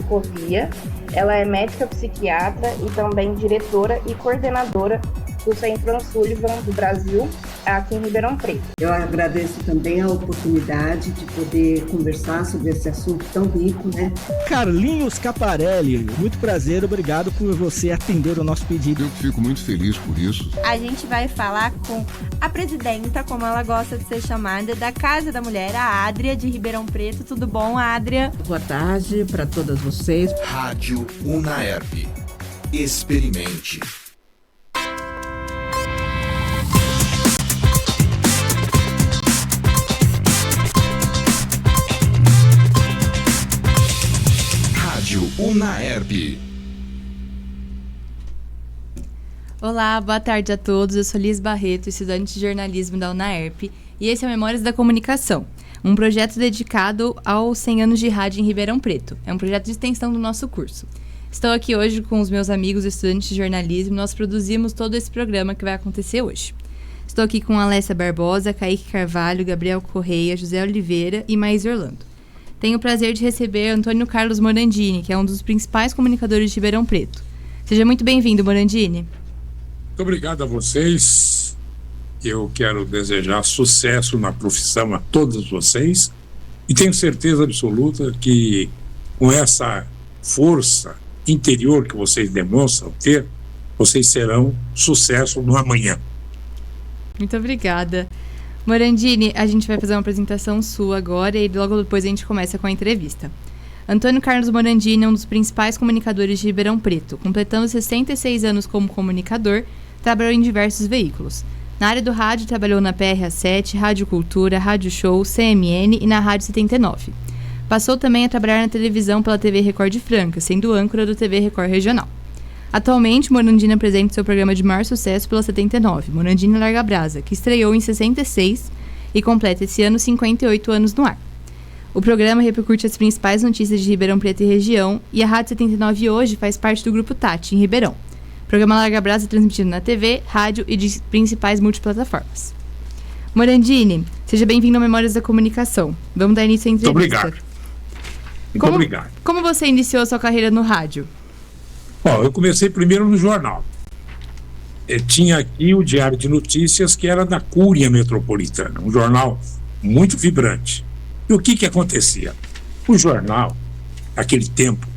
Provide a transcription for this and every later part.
Covia. Ela é médica psiquiatra e também diretora e coordenadora do Centro Sullivan do Brasil, aqui em Ribeirão Preto. Eu agradeço também a oportunidade de poder conversar sobre esse assunto tão rico, né? Carlinhos Caparelli, muito prazer, obrigado por você atender o nosso pedido. Eu fico muito feliz por isso. A gente vai falar com a presidenta, como ela gosta de ser chamada, da Casa da Mulher, a Adria, de Ribeirão Preto. Tudo bom, Adria? Boa tarde para todas vocês. Rádio Unaerp. Experimente. Unaerp. Olá, boa tarde a todos. Eu sou Liz Barreto, estudante de jornalismo da Unaerp, e esse é o Memórias da Comunicação, um projeto dedicado aos 100 anos de rádio em Ribeirão Preto. É um projeto de extensão do nosso curso. Estou aqui hoje com os meus amigos estudantes de jornalismo e nós produzimos todo esse programa que vai acontecer hoje. Estou aqui com Alessia Barbosa, Kaique Carvalho, Gabriel Correia, José Oliveira e Maís Orlando. Tenho o prazer de receber Antônio Carlos Morandini, que é um dos principais comunicadores de Ribeirão Preto. Seja muito bem-vindo, Morandini. Muito obrigado a vocês. Eu quero desejar sucesso na profissão a todos vocês e tenho certeza absoluta que com essa força interior que vocês demonstram ter, vocês serão sucesso no amanhã. Muito obrigada. Morandini, a gente vai fazer uma apresentação sua agora e logo depois a gente começa com a entrevista. Antônio Carlos Morandini é um dos principais comunicadores de Ribeirão Preto. Completando 66 anos como comunicador, trabalhou em diversos veículos. Na área do rádio, trabalhou na PRA7, Rádio Cultura, Rádio Show, CMN e na Rádio 79. Passou também a trabalhar na televisão pela TV Record de Franca, sendo âncora do TV Record Regional. Atualmente, Morandini apresenta seu programa de maior sucesso pela 79, Morandini Larga Brasa, que estreou em 66 e completa esse ano 58 anos no ar. O programa repercute as principais notícias de Ribeirão Preto e região, e a Rádio 79 hoje faz parte do Grupo Tati, em Ribeirão. O programa Larga Brasa é transmitido na TV, rádio e de principais multiplataformas. Morandini, seja bem-vindo ao Memórias da Comunicação. Vamos dar início à entrevista. Muito obrigado. Muito obrigado. Como você iniciou a sua carreira no rádio? Bom, eu comecei primeiro no jornal. Tinha aqui o Diário de Notícias, que era da Cúria Metropolitana, um jornal muito vibrante. E o que acontecia? O jornal, naquele tempo,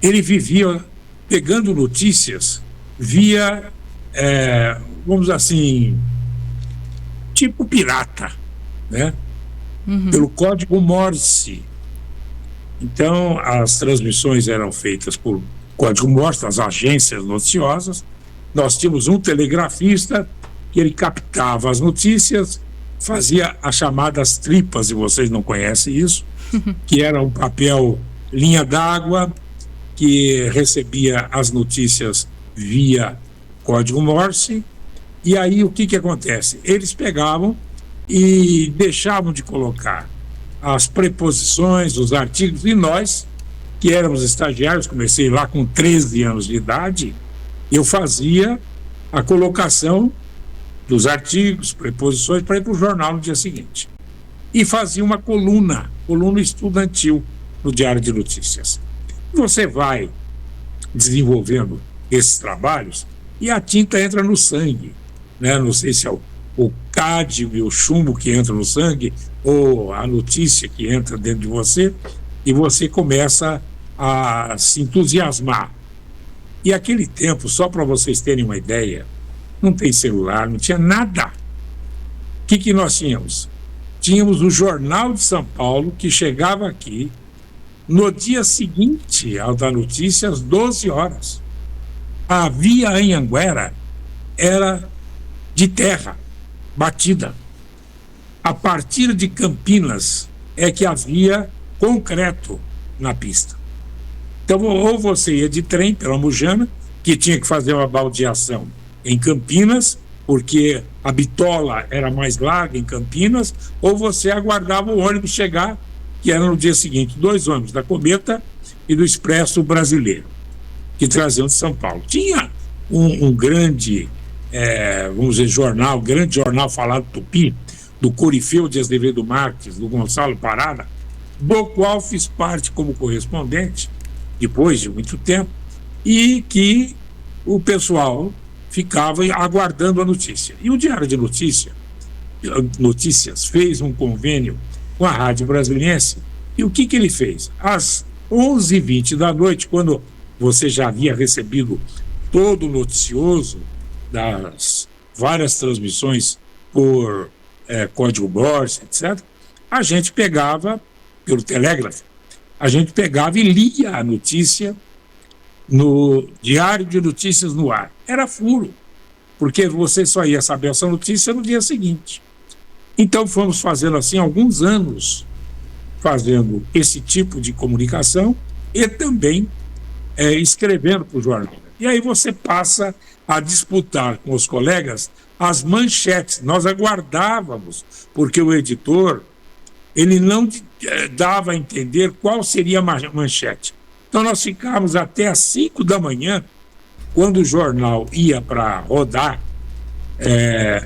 ele vivia pegando notícias via, vamos dizer assim, tipo pirata, né? Pelo código Morse. Então, as transmissões eram feitas por código Morse, as agências noticiosas. Nós tínhamos um telegrafista que ele captava as notícias, fazia as chamadas tripas, se vocês não conhecem isso, que era um papel linha d'água que recebia as notícias via código Morse. E aí o que acontece? Eles pegavam e deixavam de colocar as preposições, os artigos, e nós, que éramos estagiários, comecei lá com 13 anos de idade, eu fazia a colocação dos artigos, preposições, para ir para o jornal no dia seguinte. E fazia uma coluna estudantil no Diário de Notícias. Você vai desenvolvendo esses trabalhos e a tinta entra no sangue, né? Não sei se é o cádmio e o chumbo que entra no sangue, ou a notícia que entra dentro de você, e você começa a se entusiasmar. E aquele tempo, só para vocês terem uma ideia, não tem celular, não tinha nada. O que nós tínhamos? Tínhamos o Jornal de São Paulo, que chegava aqui no dia seguinte ao da notícia, às 12 horas. A via Anhanguera era de terra, batida. A partir de Campinas é que havia concreto na pista. Então, ou você ia de trem pela Mujana, que tinha que fazer uma baldeação em Campinas, porque a bitola era mais larga em Campinas, ou você aguardava o ônibus chegar, que era no dia seguinte, 2 ônibus da Cometa e do Expresso Brasileiro, que traziam de São Paulo. Tinha um grande, vamos dizer, grande jornal falado Tupi, do Corifeu de Azevedo Marques, do Gonçalo Parada, do qual fiz parte como correspondente, depois de muito tempo, e que o pessoal ficava aguardando a notícia. E o Diário de Notícias fez um convênio com a Rádio Brasiliense, e o que ele fez? Às 11h20 da noite, quando você já havia recebido todo o noticioso das várias transmissões por código Morse, etc., a gente pegava, pelo telégrafo, a gente pegava e lia a notícia no Diário de Notícias no ar. Era furo, porque você só ia saber essa notícia no dia seguinte. Então fomos fazendo assim alguns anos, fazendo esse tipo de comunicação e também escrevendo para o jornal. E aí você passa a disputar com os colegas as manchetes. Nós aguardávamos, porque o editor ele não dava a entender qual seria a manchete. Então nós ficávamos até às 5 da manhã, quando o jornal ia para rodar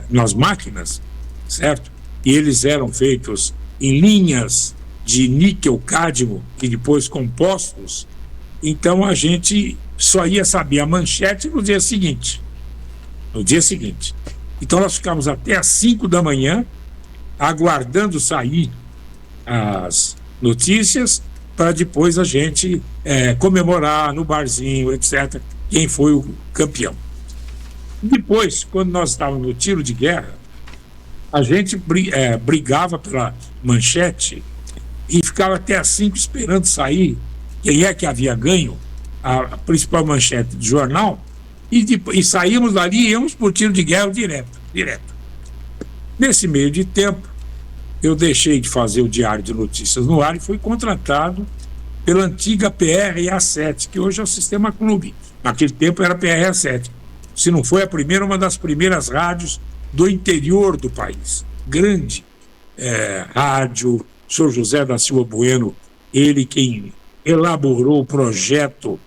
nas máquinas, certo? E eles eram feitos em linhas de níquel-cádmio e depois compostos. Então a gente só ia saber a manchete no dia seguinte. Então nós ficávamos até às 5 da manhã aguardando sair as notícias para depois a gente comemorar no barzinho, etc., quem foi o campeão. Depois, quando nós estávamos no tiro de guerra, a gente brigava pela manchete e ficava até às 5 esperando sair quem é que havia ganho a principal manchete do jornal, e saímos dali e íamos por tiro de guerra direto. Nesse meio de tempo, eu deixei de fazer o Diário de Notícias no ar e fui contratado pela antiga PRA7, que hoje é o Sistema Clube. Naquele tempo era PRA7. Se não foi a primeira, uma das primeiras rádios do interior do país. Grande rádio, o senhor José da Silva Bueno, ele quem elaborou o projeto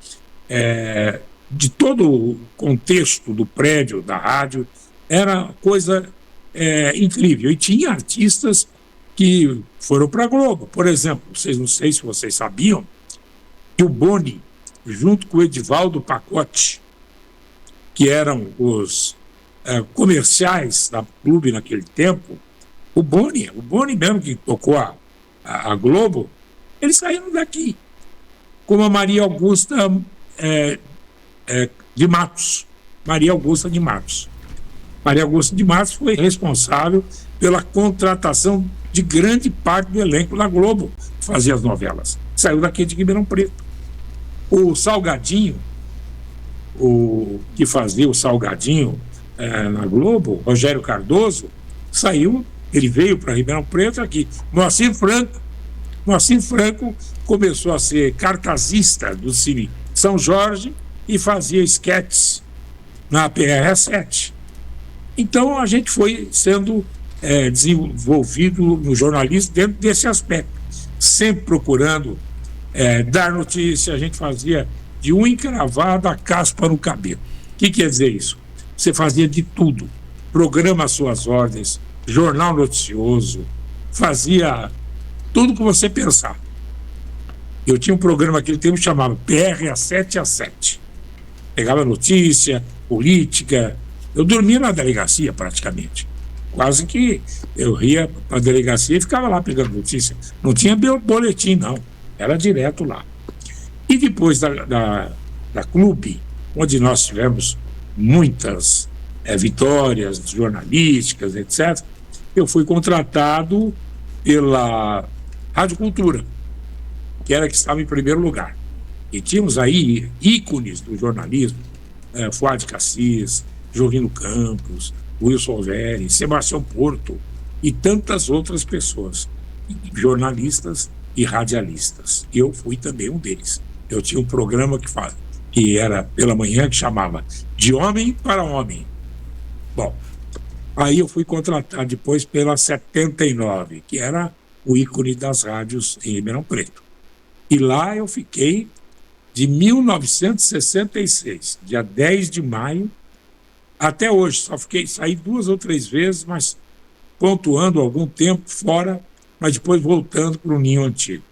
de todo o contexto do prédio da rádio. Era coisa incrível. E tinha artistas que foram para a Globo. Por exemplo, não sei se vocês sabiam, que o Boni, junto com o Edivaldo Pacote, que eram os comerciais da Clube naquele tempo, o Boni mesmo que tocou a Globo, eles saíram daqui, como a Maria Augusta de Matos. Maria Augusta de Matos foi responsável pela contratação de grande parte do elenco da Globo que fazia as novelas. Saiu daqui de Ribeirão Preto. O Salgadinho, que fazia o Salgadinho na Globo, Rogério Cardoso, ele veio para Ribeirão Preto aqui. Moacir Franco começou a ser cartazista do Cine São Jorge e fazia esquetes na PRA7. Então a gente foi sendo desenvolvido no jornalismo dentro desse aspecto, sempre procurando dar notícia. A gente fazia de unha encravada a caspa no cabelo. O que quer dizer isso? Você fazia de tudo, programa às suas ordens, jornal noticioso, fazia tudo que você pensar. Eu tinha um programa naquele tempo que chamava PRA 7-7. Pegava notícia, política. Eu dormia na delegacia praticamente. Quase que eu ia para a delegacia e ficava lá pegando notícia. Não tinha boletim, não. Era direto lá. E depois da Clube, onde nós tivemos muitas vitórias jornalísticas, etc., eu fui contratado pela Rádio Cultura, que era que estava em primeiro lugar. E tínhamos aí ícones do jornalismo, Fuad Cassis, Jovino Campos, Wilson Alveri, Sebastião Porto e tantas outras pessoas, jornalistas e radialistas. E eu fui também um deles. Eu tinha um programa que era pela manhã, que chamava De Homem para Homem. Bom, aí eu fui contratado depois pela 79, que era o ícone das rádios em Ribeirão Preto. E lá eu fiquei de 1966, dia 10 de maio, até hoje. Saí 2 ou 3 vezes, mas pontuando algum tempo fora, mas depois voltando para o ninho antigo.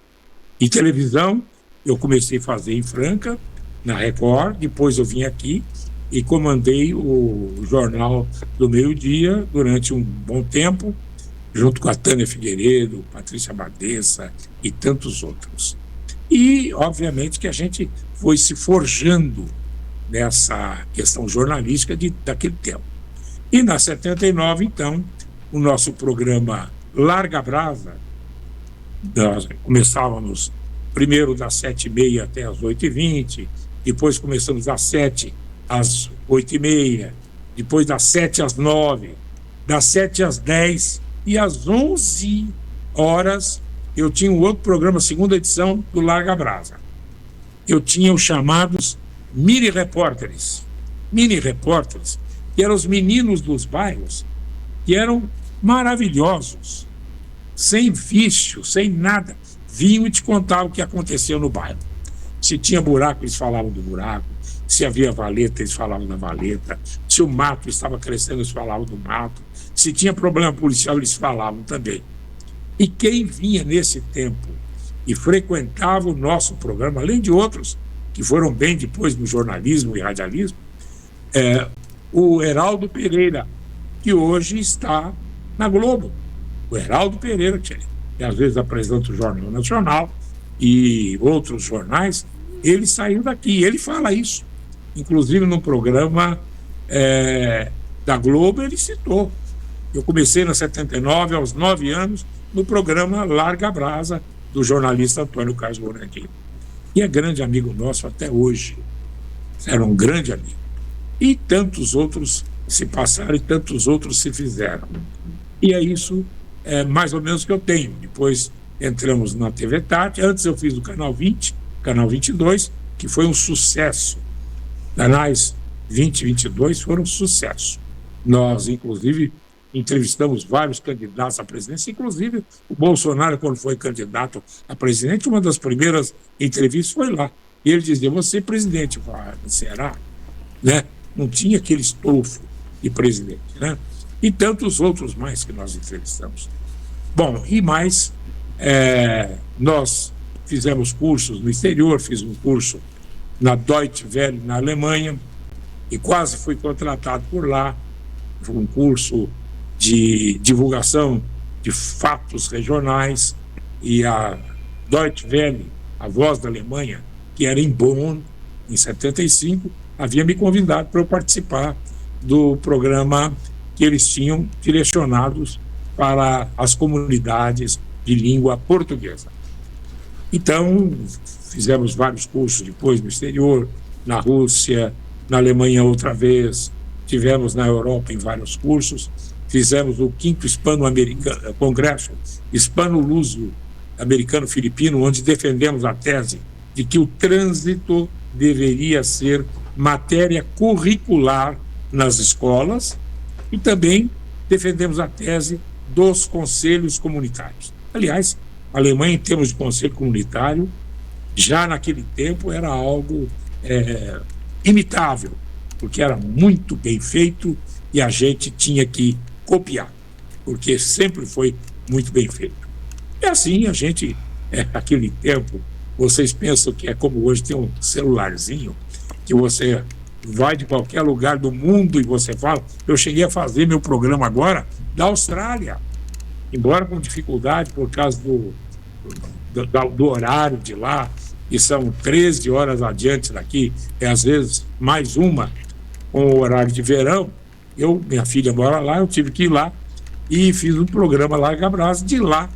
E televisão, eu comecei a fazer em Franca, na Record, depois eu vim aqui e comandei o Jornal do Meio-Dia durante um bom tempo, junto com a Tânia Figueiredo, Patrícia Badessa e tantos outros. E, obviamente, que a gente foi se forjando nessa questão jornalística daquele tempo. E na 79, então, o nosso programa Larga Brasa, nós começávamos primeiro das 7h30 até as 8h20, depois começamos das 7 às 8h30, depois das 7 às 9, das 7 às 10 e às 11 horas eu tinha um outro programa, segunda edição do Larga Brasa. Eu tinha os chamados mini-repórteres, que eram os meninos dos bairros, que eram maravilhosos, sem vício, sem nada, vinham e te contavam o que aconteceu no bairro. Se tinha buraco, eles falavam do buraco. Se havia valeta, eles falavam da valeta. Se o mato estava crescendo, eles falavam do mato. Se tinha problema policial, eles falavam também. E quem vinha nesse tempo e frequentava o nosso programa, além de outros que foram bem depois no jornalismo e radialismo, o Heraldo Pereira, que hoje está na Globo. O Heraldo Pereira, que às vezes apresenta o Jornal Nacional e outros jornais, ele saiu daqui, ele fala isso. Inclusive no programa da Globo ele citou. Eu comecei na 79, aos 9 anos, no programa Larga Brasa, do jornalista Antônio Carlos Morandini. E é grande amigo nosso até hoje. Era um grande amigo. E tantos outros se passaram e tantos outros se fizeram. E é isso, mais ou menos, que eu tenho. Depois entramos na TV Tati. Antes eu fiz o Canal 20, Canal 22, que foi um sucesso. Canais 20 e 22 foram um sucesso. Nós, inclusive, entrevistamos vários candidatos à presidência, inclusive o Bolsonaro, quando foi candidato a presidente, uma das primeiras entrevistas foi lá. E ele dizia, você presidente, será? Né? Não tinha aquele estofo de presidente, né? E tantos outros mais que nós entrevistamos. Bom, e mais, nós fizemos cursos no exterior, fiz um curso na Deutsche Welle, na Alemanha, e quase fui contratado por lá. Foi um curso de divulgação de fatos regionais, e a Deutsche Welle, a Voz da Alemanha, que era em Bonn, em 75, havia me convidado para eu participar do programa que eles tinham direcionados para as comunidades de língua portuguesa. Então, fizemos vários cursos depois no exterior, na Rússia, na Alemanha outra vez, tivemos na Europa em vários cursos, fizemos o 5º Hispano-Americano, Congresso Hispano-Luso Americano-Filipino, onde defendemos a tese de que o trânsito deveria ser matéria curricular nas escolas, e também defendemos a tese dos conselhos comunitários. Aliás, a Alemanha, em termos de conselho comunitário, já naquele tempo era algo imitável, porque era muito bem feito e a gente tinha que copiar, porque sempre foi muito bem feito. E assim a gente, naquele tempo, vocês pensam que é como hoje tem um celularzinho, que você vai de qualquer lugar do mundo e você fala. Eu cheguei a fazer meu programa agora da Austrália, embora com dificuldade por causa do horário de lá, que são 13 horas adiante daqui, às vezes mais uma, com o horário de verão. Minha filha mora lá, eu tive que ir lá e fiz um programa Larga Brasa de lá.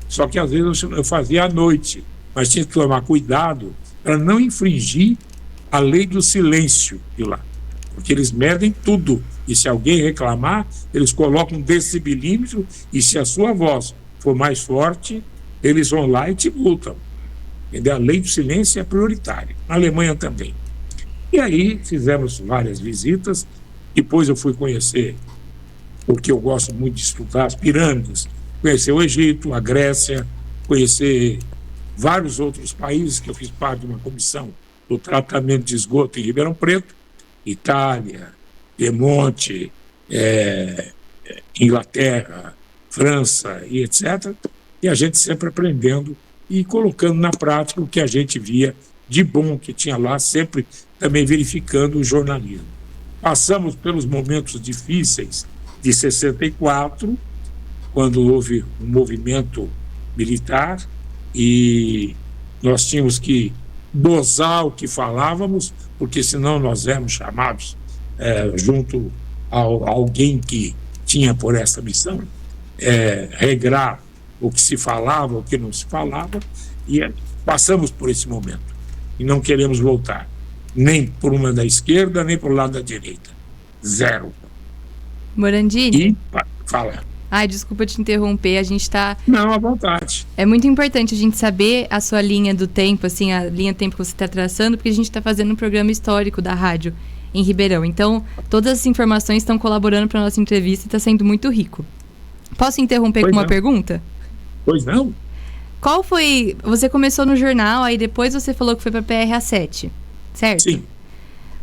Só que às vezes eu fazia à noite, mas tinha que tomar cuidado para não infringir a lei do silêncio de lá, porque eles medem tudo, e se alguém reclamar, eles colocam um decibelímetro, e se a sua voz for mais forte, eles vão lá e te multam. Entendeu? A lei do silêncio é prioritária, na Alemanha também. E aí fizemos várias visitas, depois eu fui conhecer, porque eu gosto muito de estudar as pirâmides, conhecer o Egito, a Grécia, conhecer vários outros países, que eu fiz parte de uma comissão do tratamento de esgoto em Ribeirão Preto, Itália, Piemonte, Inglaterra, França e etc. E a gente sempre aprendendo e colocando na prática o que a gente via de bom que tinha lá, sempre também verificando o jornalismo. Passamos pelos momentos difíceis de 64, quando houve um movimento militar e nós tínhamos que dosar o que falávamos, porque senão nós éramos chamados junto a alguém que tinha por essa missão regrar o que se falava, o que não se falava, e passamos por esse momento e não queremos voltar, nem por uma da esquerda, nem por lado da direita. Zero. Morandini? Fala. Ai, desculpa te interromper, a gente tá... Não, à vontade. É muito importante a gente saber a sua linha do tempo, assim, a linha do tempo que você está traçando, porque a gente está fazendo um programa histórico da rádio em Ribeirão. Então, todas as informações estão colaborando para a nossa entrevista e está sendo muito rico. Posso interromper com uma pergunta? Pois não. Qual foi... Você começou no jornal, aí depois você falou que foi para PRA7, certo? Sim.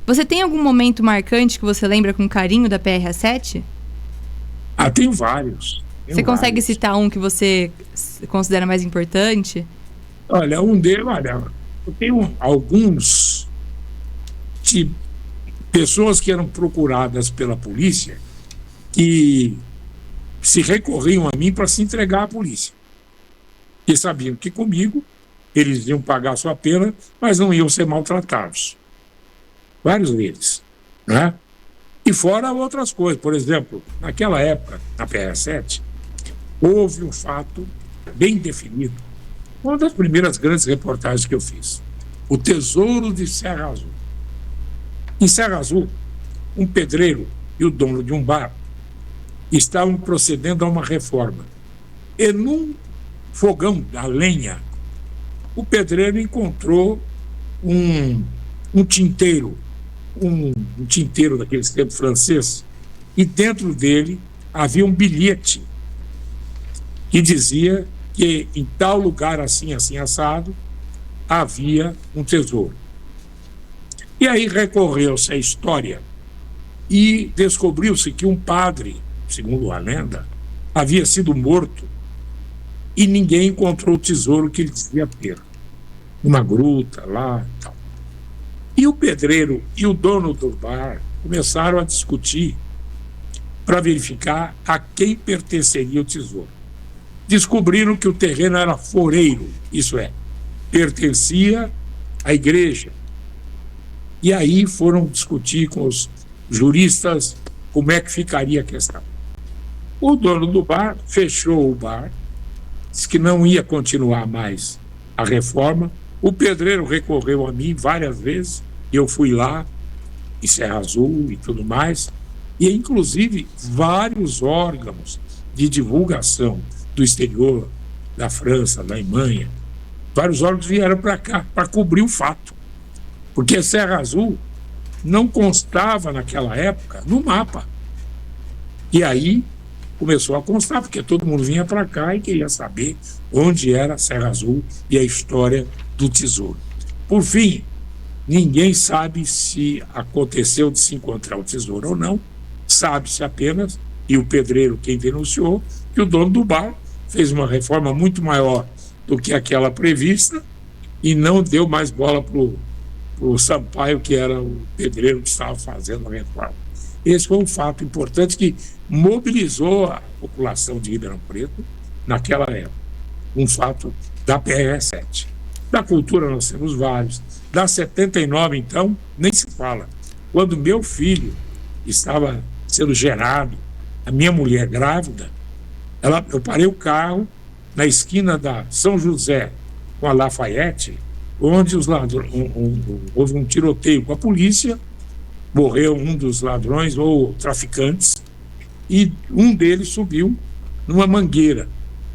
Você tem algum momento marcante que você lembra com carinho da PRA7? Tem vários. Você consegue citar um que você considera mais importante? Olha, eu tenho alguns de pessoas que eram procuradas pela polícia que se recorriam a mim para se entregar à polícia. E sabiam que comigo eles iam pagar a sua pena, mas não iam ser maltratados. Vários deles, né? E fora outras coisas. Por exemplo, naquela época, na PRA7, houve um fato bem definido. Uma das primeiras grandes reportagens que eu fiz. O Tesouro de Serra Azul. Em Serra Azul, um pedreiro e o dono de um bar estavam procedendo a uma reforma. E num fogão a lenha, o pedreiro encontrou um tinteiro, um tinteiro daqueles tempos francês, e dentro dele havia um bilhete que dizia que em tal lugar assim, assim, assado, havia um tesouro. E aí recorreu-se à história e descobriu-se que um padre, segundo a lenda, havia sido morto e ninguém encontrou o tesouro que ele dizia ter. Uma gruta lá e tal. E o pedreiro e o dono do bar começaram a discutir para verificar a quem pertenceria o tesouro. Descobriram que o terreno era foreiro, isso é, pertencia à igreja. E aí foram discutir com os juristas como é que ficaria a questão. O dono do bar fechou o bar, disse que não ia continuar mais a reforma. O pedreiro recorreu a mim várias vezes, eu fui lá, em Serra Azul e tudo mais, e inclusive vários órgãos de divulgação do exterior, da França, da Alemanha, vários órgãos vieram para cá para cobrir o fato, porque Serra Azul não constava naquela época no mapa. E aí começou a constar, porque todo mundo vinha para cá e queria saber onde era Serra Azul e a história do tesouro. Por fim, ninguém sabe se aconteceu de se encontrar o tesouro ou não, sabe-se apenas, e o pedreiro quem denunciou, que o dono do bar fez uma reforma muito maior do que aquela prevista e não deu mais bola para o Sampaio, que era o pedreiro que estava fazendo a reforma. Esse foi um fato importante que mobilizou a população de Ribeirão Preto naquela época. Um fato da PRA7. Da cultura nós temos vários. Da 79, então, nem se fala. Quando meu filho estava sendo gerado, a minha mulher grávida, eu parei o carro na esquina da São José com a Lafayette, onde os ladrões, houve um tiroteio com a polícia, morreu um dos ladrões ou traficantes, e um deles subiu numa mangueira.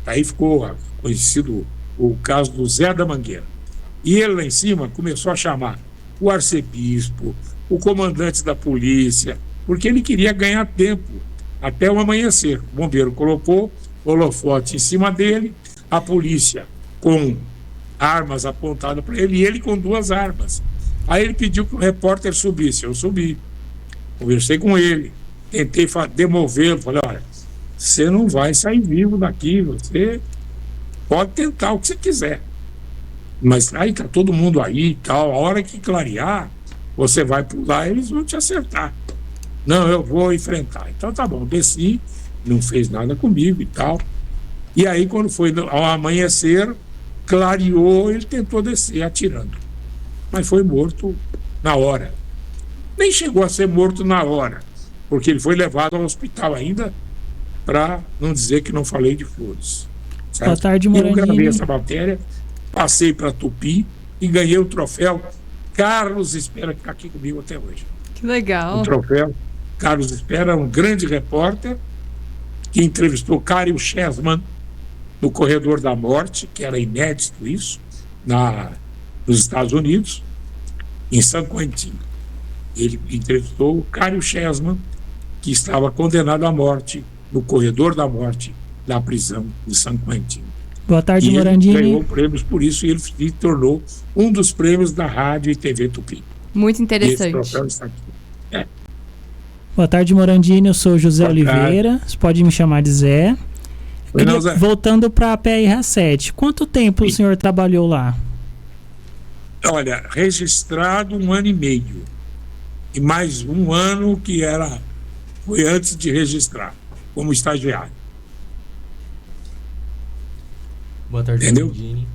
Aí ficou conhecido o caso do Zé da Mangueira. E ele lá em cima começou a chamar o arcebispo, o comandante da polícia, porque ele queria ganhar tempo até o amanhecer. O bombeiro colocou holofote em cima dele, a polícia com armas apontadas para ele e ele com 2 armas. Aí ele pediu que o repórter subisse. Eu subi, conversei com ele, tentei demovê-lo, falei, olha, você não vai sair vivo daqui, você pode tentar o que você quiser, Mas aí tá todo mundo aí e tal, a hora que clarear, você vai pular, eles vão te acertar. Não, eu vou enfrentar. Então tá bom, desci, não fez nada comigo e tal. E aí, quando foi ao amanhecer, clareou, ele tentou descer atirando. Mas foi morto na hora. Nem chegou a ser morto na hora, porque ele foi levado ao hospital ainda, para não dizer que não falei de flores. Certo? Boa tarde, Eu Morandini. gravei essa matéria, passei para Tupi e ganhei o troféu Carlos Espera, que está aqui comigo até hoje. Que legal. O troféu Carlos Espera, um grande repórter que entrevistou Caryl Chessman no Corredor da Morte, que era inédito isso, nos Estados Unidos, em San Quentin. Ele entrevistou o Caryl Chessman, que estava condenado à morte no Corredor da Morte da prisão de San Quentin. Boa tarde, E ele Morandini. ganhou prêmios por isso, e ele se tornou um dos prêmios da Rádio e TV Tupi. Muito E esse interessante. troféu está aqui. Boa tarde, Morandini. Eu sou José Boa tarde. Oliveira. Você pode me chamar de Zé. Oi, não, Zé. Voltando para a PRA7, quanto tempo o senhor trabalhou lá? Olha, registrado 1 ano e meio. E mais 1 ano que foi antes de registrar, como estagiário. Boa tarde, Entendeu? Morandini.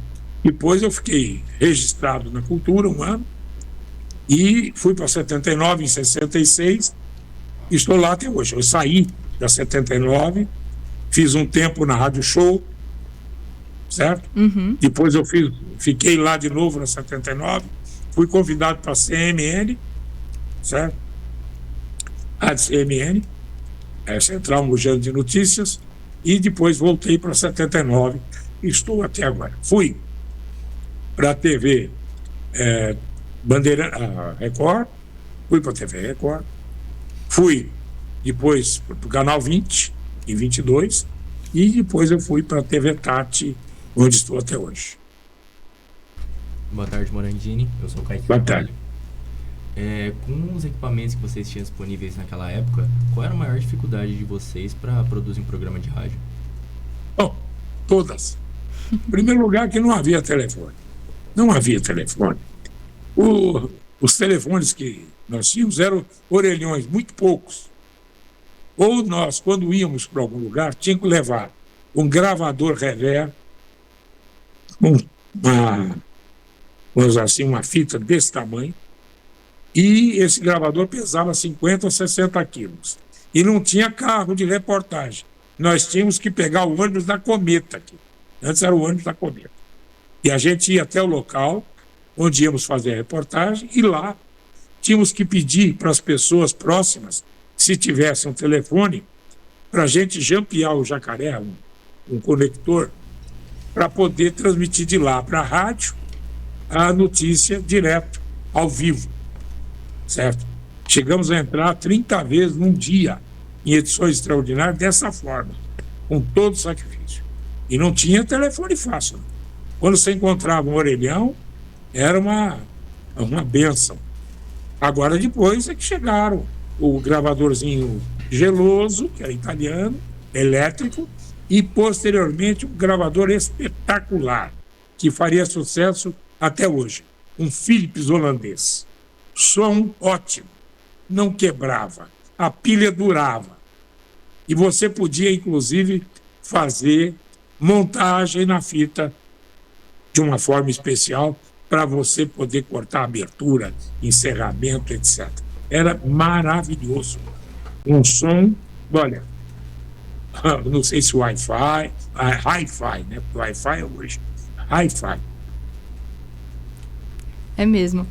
Depois eu fiquei registrado na Cultura 1 ano e fui para 79, em 66, e estou lá até hoje. Eu saí da 79, fiz um tempo na Rádio Show, certo? Uhum. Depois eu fiquei lá de novo na 79, fui convidado para a CMN, certo? A CMN, Central Mujano de Notícias, e depois voltei para 79 e estou até agora. Fui para a TV Record, fui para a TV Record, fui depois para o Canal 20, em 22, e depois eu fui para a TV Tati, onde estou até hoje. Boa tarde, Morandini. Eu sou o Kaique Boa Carvalho. tarde. Com os equipamentos que vocês tinham disponíveis naquela época, qual era a maior dificuldade de vocês para produzir um programa de rádio? Bom, todas. Em primeiro lugar, que não havia telefone. Não havia telefone. Os telefones que nós tínhamos eram orelhões, muito poucos. Ou nós, quando íamos para algum lugar, tínhamos que levar um gravador rever, vamos dizer assim, uma fita desse tamanho, e esse gravador pesava 50 ou 60 quilos. E não tinha carro de reportagem. Nós tínhamos que pegar o ônibus da Cometa aqui. Antes era o ônibus da Cometa. E a gente ia até o local onde íamos fazer a reportagem, e lá tínhamos que pedir para as pessoas próximas, se tivesse um telefone, para a gente jampear o jacaré, um conector, para poder transmitir de lá para a rádio a notícia direto, ao vivo. Certo? Chegamos a entrar 30 vezes num dia em edições extraordinárias dessa forma, com todo sacrifício. E não tinha telefone fácil. Quando você encontrava um orelhão, era uma bênção. Agora, depois é que chegaram o gravadorzinho geloso, que era italiano, elétrico, e posteriormente um gravador espetacular, que faria sucesso até hoje, um Philips holandês. Som ótimo, não quebrava, a pilha durava. E você podia, inclusive, fazer montagem na fita de uma forma especial para você poder cortar abertura, encerramento, etc. Era maravilhoso. Um som, olha, não sei se Wi-Fi, Hi-Fi, né? Wi-Fi é hoje, Hi-Fi. É mesmo.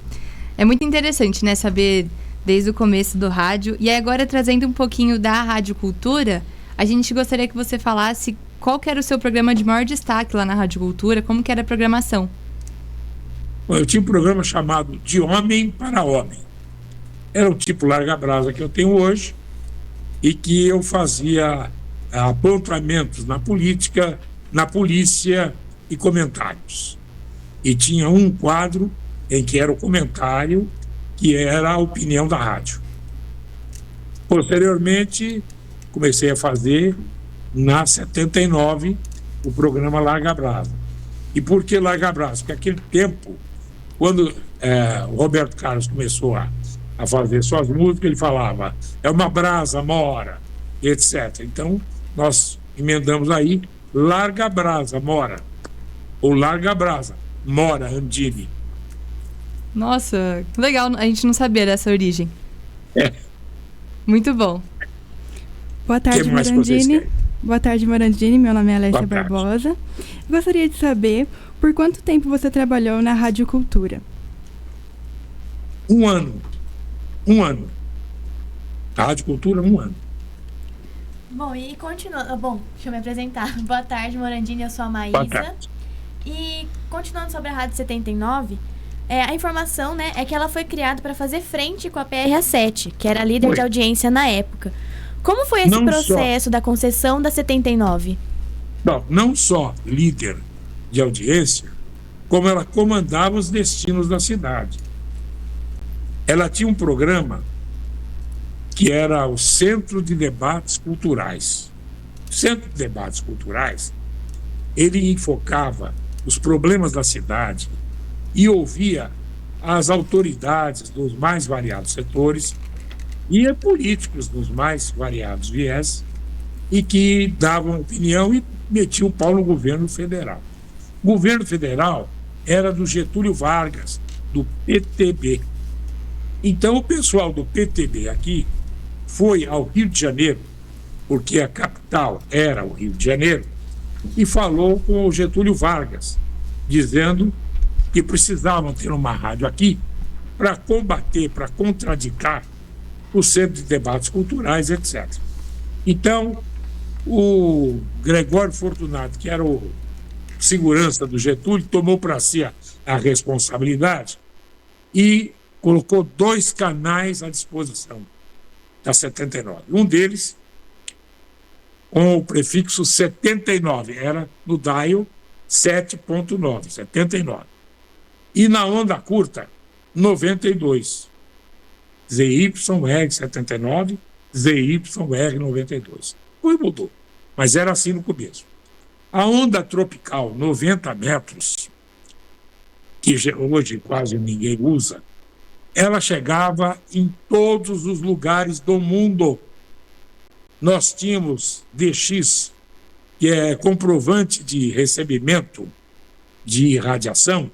É muito interessante, né, saber desde o começo do rádio. E agora, trazendo um pouquinho da Rádio Cultura, a gente gostaria que você falasse qual que era o seu programa de maior destaque lá na Rádio Cultura, como que era a programação. Bom, eu tinha um programa chamado De Homem para Homem. Era o tipo larga-brasa que eu tenho hoje, e que eu fazia apontamentos na política, na polícia e comentários. E tinha um quadro em que era o comentário, que era a opinião da rádio. Posteriormente, comecei a fazer, na 79, o programa Larga Brasa. E por que Larga Brasa? Porque aquele tempo, quando o Roberto Carlos começou a fazer suas músicas, ele falava, é uma brasa, mora, etc. Então, nós emendamos aí, Larga Brasa, mora. Ou Larga Brasa, mora, Andini. Nossa, que legal, a gente não sabia dessa origem. Muito bom. Boa tarde, Morandini. Boa tarde, Morandini. Meu nome é Alessia Barbosa. Gostaria de saber por quanto tempo você trabalhou na Rádio Cultura? 1 ano. 1 ano. A Rádio Cultura, 1 ano. Bom, e continuando. Bom, deixa eu me apresentar. Boa tarde, Morandini. Eu sou a Maísa. Boa tarde. E continuando sobre a Rádio 79, a informação, né, é que ela foi criada para fazer frente com a PRA7, que era líder de audiência na época. Como foi esse processo da concessão da 79? Não só líder de audiência, como ela comandava os destinos da cidade. Ela tinha um programa que era o Centro de Debates Culturais. O Centro de Debates Culturais, ele enfocava os problemas da cidade e ouvia as autoridades dos mais variados setores e políticos dos mais variados viés e que davam opinião e metiam o pau no governo federal. O governo federal era do Getúlio Vargas, do PTB. Então o pessoal do PTB aqui foi ao Rio de Janeiro, porque a capital era o Rio de Janeiro, e falou com o Getúlio Vargas, dizendo que precisavam ter uma rádio aqui para combater, para contradicar o Centro de Debates Culturais, etc. Então, o Gregório Fortunato, que era o segurança do Getúlio, tomou para si a responsabilidade e colocou 2 canais à disposição da 79. Um deles, com o prefixo 79, era no dial 7.9, 79. E na onda curta, 92. ZYR 79, ZYR 92. Depois mudou, mas era assim no começo. A onda tropical, 90 metros, que hoje quase ninguém usa, ela chegava em todos os lugares do mundo. Nós tínhamos DX, que é comprovante de recebimento de radiação,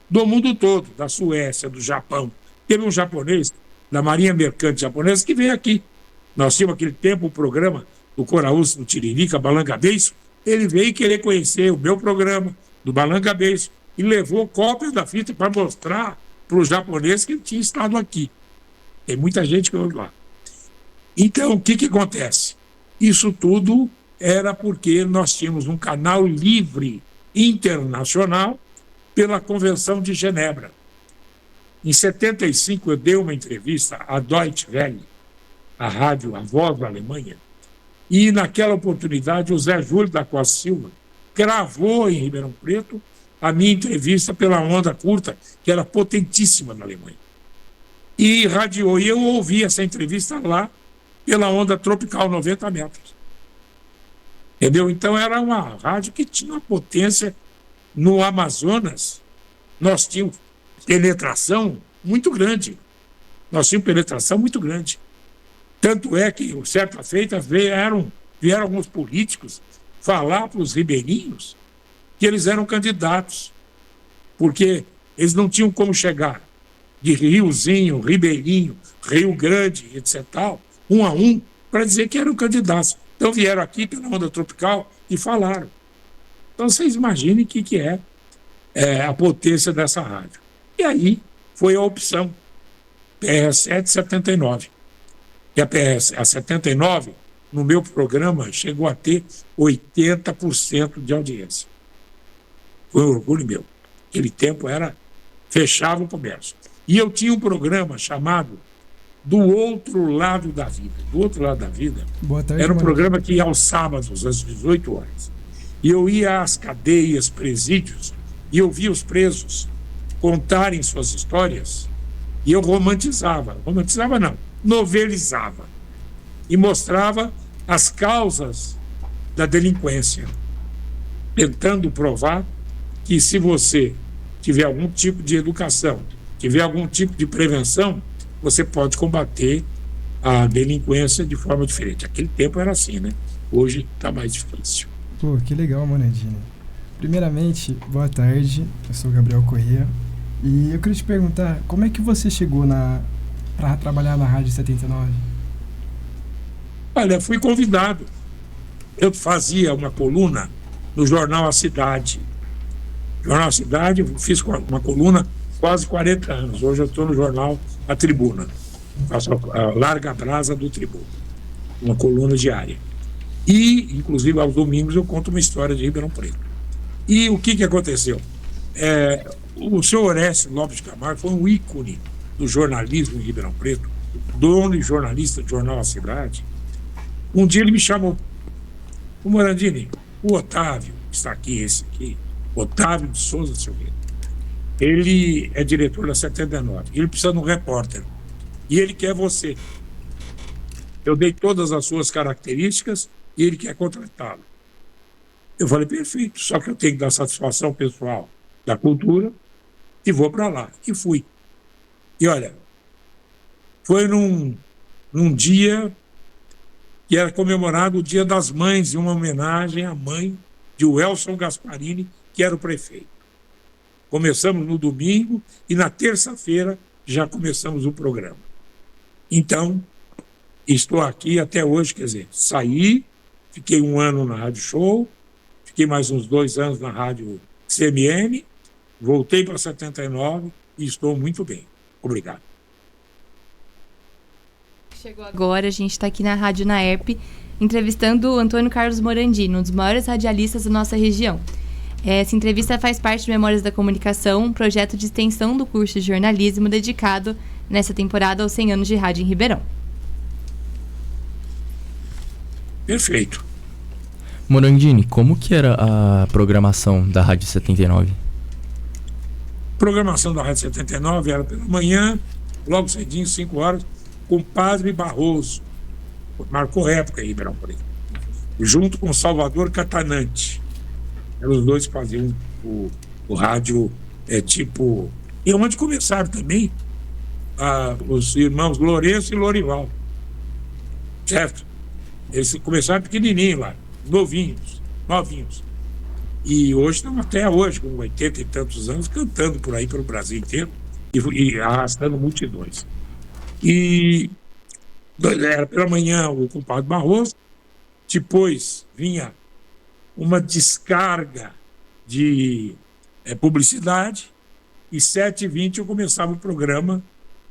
do mundo todo, da Suécia, do Japão. Teve um japonês, da Marinha Mercante Japonesa, que veio aqui. Nós tínhamos aquele tempo o programa do Coraúcio, do Tiririca, Balanga Beiço. Ele veio querer conhecer o meu programa, do Balanga Beiço, e levou cópias da fita para mostrar para os japoneses que ele tinha estado aqui. Tem muita gente que ouve lá. Então, o que acontece? Isso tudo era porque nós tínhamos um canal livre internacional pela Convenção de Genebra. Em 75, eu dei uma entrevista à Deutsche Welle, a rádio, a voz da Alemanha, e naquela oportunidade o Zé Júlio da Costa Silva gravou em Ribeirão Preto a minha entrevista pela onda curta, que era potentíssima na Alemanha. E radiou, e eu ouvi essa entrevista lá pela onda tropical, 90 metros. Entendeu? Então era uma rádio que tinha uma potência. No Amazonas, nós tínhamos penetração muito grande. Tanto é que, certa feita, vieram alguns políticos falar para os ribeirinhos que eles eram candidatos, porque eles não tinham como chegar de Riozinho, Ribeirinho, Rio Grande, etc., um a um, para dizer que eram candidatos. Então vieram aqui pela onda tropical e falaram. Então vocês imaginem o que é a potência dessa rádio. E aí foi a opção PRA7 79. E a 79, no meu programa, chegou a ter 80% de audiência. Foi um orgulho meu. Aquele tempo fechava o comércio. E eu tinha um programa chamado Do Outro Lado da Vida. Do Outro Lado da Vida. Boa tarde, era um programa que ia aos sábados, às 18 horas. E eu ia às cadeias, presídios, e eu via os presos contarem suas histórias, e eu romantilizava não, novelizava, e mostrava as causas da delinquência, tentando provar que se você tiver algum tipo de educação, tiver algum tipo de prevenção, você pode combater a delinquência de forma diferente. Aquele tempo era assim, né? Hoje está mais difícil. Pô, que legal, Morandini. Primeiramente, boa tarde, eu sou o Gabriel Corrêa e eu queria te perguntar, como é que você chegou para trabalhar na Rádio 79? Olha, fui convidado. Eu fazia uma coluna no jornal A Cidade. Jornal A Cidade, fiz uma coluna quase 40 anos. Hoje eu estou no jornal A Tribuna. Faço a Larga Brasa do Tribuna. Uma coluna diária. E, inclusive, aos domingos eu conto uma história de Ribeirão Preto. E o que aconteceu? O senhor Horácio Lopes de Camargo foi um ícone do jornalismo em Ribeirão Preto, dono e jornalista do jornal A Cidade. Um dia ele me chamou. O Morandini, o Otávio, está aqui, esse aqui, Otávio de Souza Silveira, ele é diretor da 79, ele precisa de um repórter, e ele quer você. Eu dei todas as suas características e ele quer contratá-lo. Eu falei, perfeito, só que eu tenho que dar satisfação pessoal da cultura e vou para lá. E fui. E olha, foi num dia que era comemorado o Dia das Mães, e uma homenagem à mãe de Welson Gasparini, que era o prefeito. Começamos no domingo e na terça-feira já começamos o programa. Então, estou aqui até hoje, quer dizer, saí, fiquei 1 ano na Rádio Show, fiquei mais uns 2 anos na Rádio CMN, voltei para 79 e estou muito bem. Obrigado. Chegou agora, a gente está aqui na Rádio Naerp, entrevistando o Antônio Carlos Morandini, um dos maiores radialistas da nossa região. Essa entrevista faz parte do Memórias da Comunicação, um projeto de extensão do curso de jornalismo dedicado nessa temporada aos 100 anos de rádio em Ribeirão. Perfeito. Morandini, como que era a programação da Rádio 79? A programação da Rádio 79 era pela manhã, logo cedinho, 5 horas, com o Padre Barroso, marcou época em Ribeirão Preto, junto com Salvador Catanante. Os dois faziam o rádio tipo... E onde começaram também os irmãos Lourenço e Lorival, certo? Eles começaram pequenininho lá, novinhos. E hoje estão até hoje, com 80 e tantos anos, cantando por aí pelo Brasil inteiro e arrastando multidões. E era pela manhã o compadre Barroso, depois vinha uma descarga de publicidade, e 7h20 eu começava o programa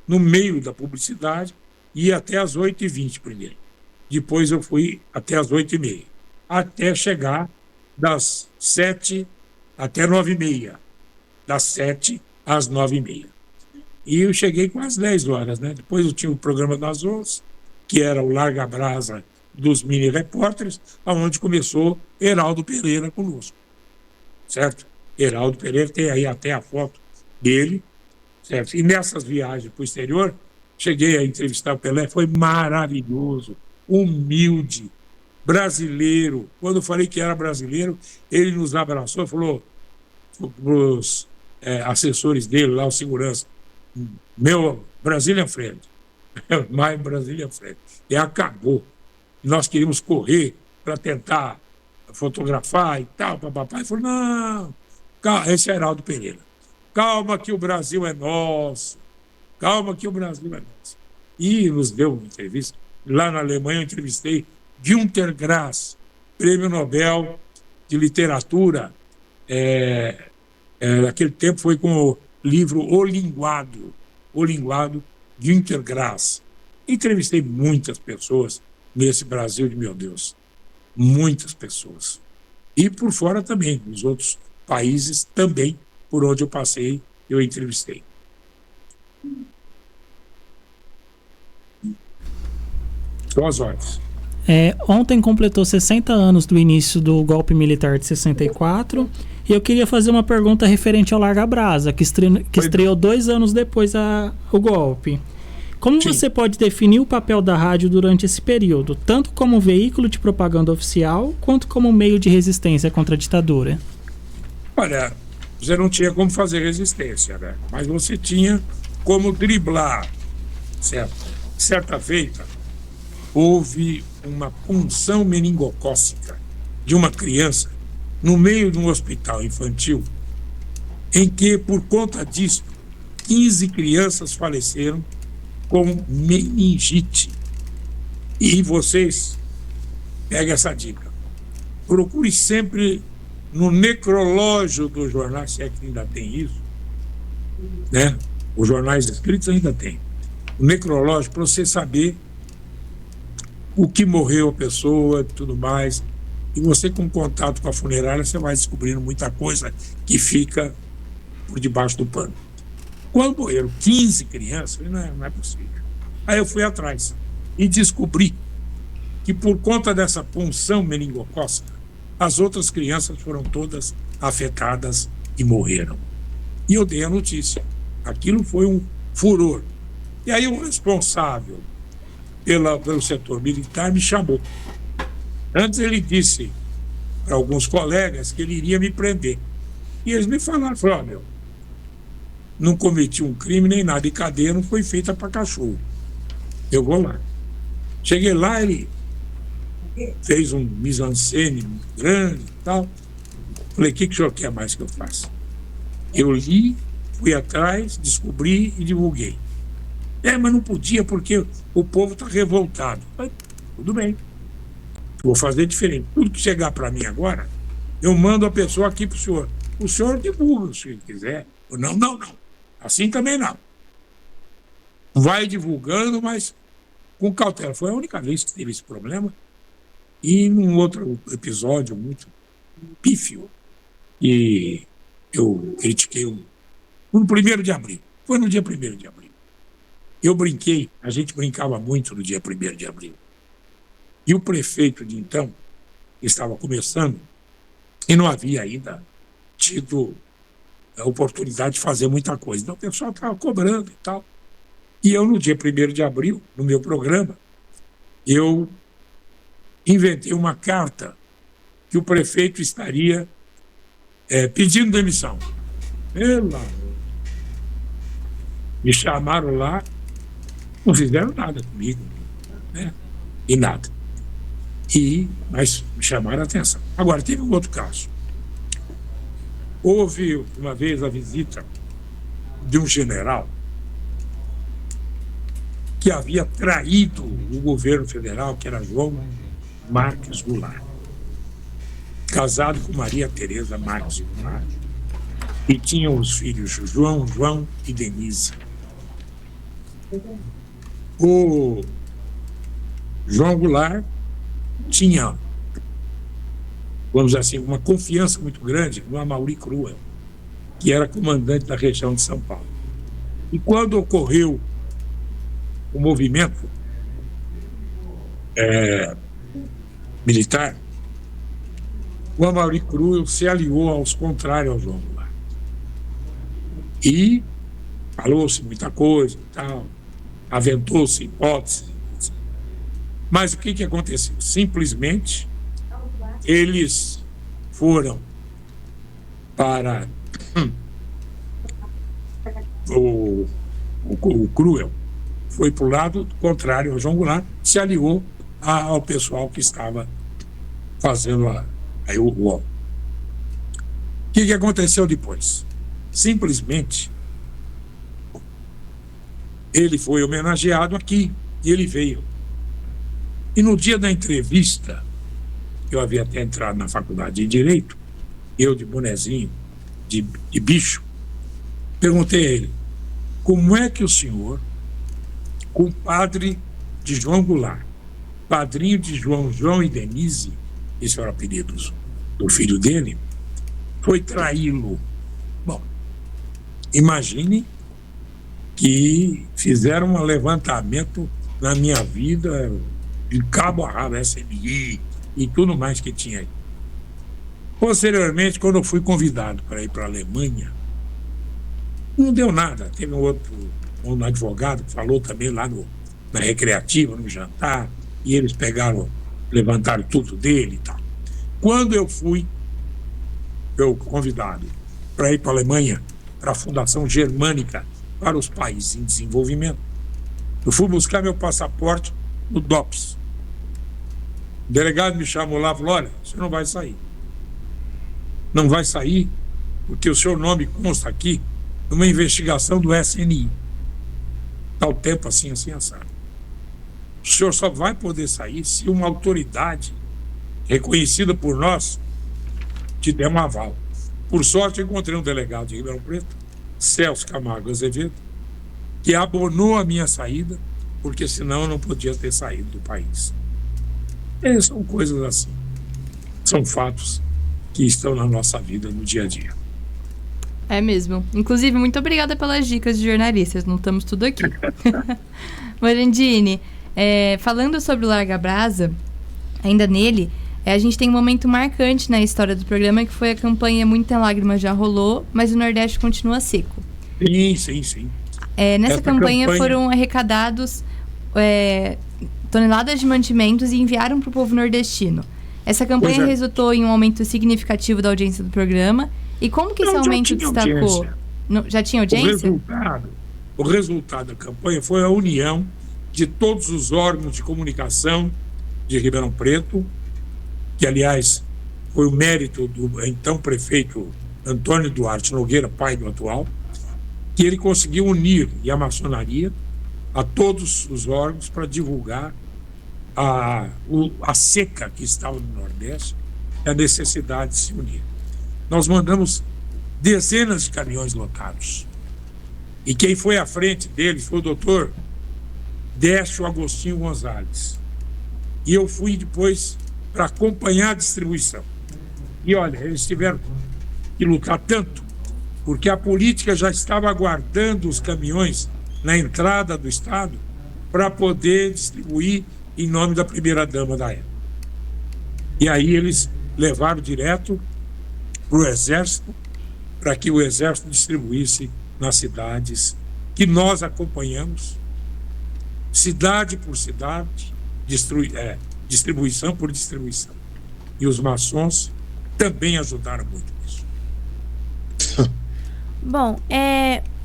no meio da publicidade, ia até as 8h20 primeiro. Depois eu fui até as 8h30, até chegar das 7 até 9h30, das 7 às 9h30. E eu cheguei com as 10 horas, né? Depois eu tinha o programa das 11, que era o Larga Brasa dos Mini Repórteres, onde começou Heraldo Pereira conosco, certo? Heraldo Pereira tem aí até a foto dele, certo? E nessas viagens para o exterior, cheguei a entrevistar o Pelé, foi maravilhoso, humilde, brasileiro. Quando eu falei que era brasileiro, ele nos abraçou e falou para os assessores dele, lá, o segurança, meu Brazilian Friend, my Brazilian Friend. E acabou. Nós queríamos correr para tentar fotografar e tal, papapá. E falou, não, calma, esse é Heraldo Pereira. Calma que o Brasil é nosso. Calma que o Brasil é nosso. E nos deu uma entrevista. Lá na Alemanha eu entrevistei Günter Grass, Prêmio Nobel de Literatura. Naquele tempo foi com o livro O Linguado, Günter Grass. Entrevistei muitas pessoas nesse Brasil de meu Deus. Muitas pessoas. E por fora também, nos outros países também, por onde eu passei, eu entrevistei. São as horas. Ontem completou 60 anos do início do golpe militar de 64 e eu queria fazer uma pergunta referente ao Larga Brasa, que estreou 2 anos depois o golpe. Como Sim. você pode definir o papel da rádio durante esse período, tanto como veículo de propaganda oficial, quanto como meio de resistência contra a ditadura? Olha, você não tinha como fazer resistência, né? Mas você tinha como driblar, certo? Certa feita, houve uma punção meningocócica de uma criança no meio de um hospital infantil, em que, por conta disso, 15 crianças faleceram com meningite. E vocês, peguem essa dica, procure sempre no necrológio dos jornais, se é que ainda tem isso, né? Os jornais escritos ainda tem. O necrológio, para você saber o que morreu a pessoa e tudo mais. E você, com contato com a funerária, você vai descobrindo muita coisa que fica por debaixo do pano. Quando morreram 15 crianças, eu falei, não é possível. Aí eu fui atrás e descobri que, por conta dessa punção meningocócica, as outras crianças foram todas afetadas e morreram. E eu dei a notícia. Aquilo foi um furor. E aí o responsável pelo setor militar me chamou. Antes ele disse para alguns colegas que ele iria me prender. E eles me falaram, não cometi um crime nem nada, e cadeia não foi feita para cachorro. Eu vou lá. Cheguei lá, ele fez um mise-en-scène muito grande e tal. Falei, o que o senhor quer mais que eu faça? Eu li, fui atrás, descobri e divulguei. Mas não podia porque o povo está revoltado. Falei, tudo bem. Vou fazer diferente. Tudo que chegar para mim agora, eu mando a pessoa aqui para o senhor. O senhor divulga, se ele quiser. Não. Assim também não. Vai divulgando, mas com cautela. Foi a única vez que teve esse problema. E num outro episódio muito pífio, e eu critiquei no 1º de abril. Foi no dia 1º de abril. Eu brinquei, a gente brincava muito no dia 1º de abril. E o prefeito de então estava começando e não havia ainda tido a oportunidade de fazer muita coisa. Então o pessoal estava cobrando e tal. E eu, no dia 1º de abril, no meu programa, eu inventei uma carta que o prefeito estaria pedindo demissão. Me chamaram lá, não fizeram nada comigo, né? E nada. Mas me chamaram a atenção. Agora, teve um outro caso. Houve uma vez a visita de um general que havia traído o governo federal, que era João Marques Goulart, casado com Maria Tereza Marques Goulart, e tinham os filhos João e Denise. O João Goulart tinha, vamos dizer assim, uma confiança muito grande no Amaury Cruel, que era comandante da região de São Paulo. E quando ocorreu o movimento militar, o Amaury Cruel se aliou aos contrários ao João Goulart. E falou-se muita coisa e tal, aventou-se hipóteses. Mas o que aconteceu? Simplesmente, eles foram para o Cruel, foi para o lado contrário ao João Goulart, se aliou ao pessoal que estava fazendo o golpe. O que aconteceu depois? Simplesmente, ele foi homenageado aqui, e ele veio. E no dia da entrevista, eu havia até entrado na faculdade de Direito, eu de bonezinho, de bicho, perguntei a ele, como é que o senhor, compadre de João Goulart, padrinho de João e Denise, esse era o apelido do filho dele, foi traí-lo? Bom, imagine que fizeram um levantamento na minha vida, de cabo a rabo, SMI e tudo mais que tinha aí. Posteriormente, quando eu fui convidado para ir para a Alemanha, não deu nada. Teve um advogado que falou também lá na Recreativa, no jantar, e eles levantaram tudo dele e tal. Quando eu fui convidado para ir para a Alemanha, para a Fundação Germânica para os países em desenvolvimento. Eu fui buscar meu passaporte no DOPS. O delegado me chamou lá e falou: olha, você não vai sair. Não vai sair porque o seu nome consta aqui numa investigação do SNI. Tal tempo assim, assado. O senhor só vai poder sair se uma autoridade reconhecida por nós te der um aval. Por sorte, eu encontrei um delegado de Ribeirão Preto, Celso Camargo Azevedo, que abonou a minha saída, porque senão eu não podia ter saído do país. São coisas assim. São fatos que estão na nossa vida no dia a dia. É mesmo. Inclusive, muito obrigada pelas dicas de jornalistas. Notamos tudo aqui. Morandini, falando sobre o Larga Brasa, ainda nele, a gente tem um momento marcante na história do programa, que foi a campanha Muita Lágrima Já Rolou, mas o Nordeste continua seco. Sim. Nessa campanha foram arrecadados toneladas de mantimentos e enviaram para o povo nordestino. Essa campanha resultou em um aumento significativo da audiência do programa. E como que esse aumento destacou? Já tinha audiência? O resultado da campanha foi a união de todos os órgãos de comunicação de Ribeirão Preto, que, aliás, foi o mérito do então prefeito Antônio Duarte Nogueira, pai do atual, que ele conseguiu unir, e a maçonaria, a todos os órgãos para divulgar a seca que estava no Nordeste e a necessidade de se unir. Nós mandamos dezenas de caminhões lotados. E quem foi à frente deles foi o doutor Décio Agostinho Gonzalez. E eu fui depois para acompanhar a distribuição. E olha, eles tiveram que lutar tanto, porque a política já estava aguardando os caminhões na entrada do Estado para poder distribuir em nome da primeira-dama da época. E aí eles levaram direto para o Exército, para que o Exército distribuísse nas cidades que nós acompanhamos, cidade por cidade, distribuição por distribuição. E os maçons também ajudaram muito nisso. Bom,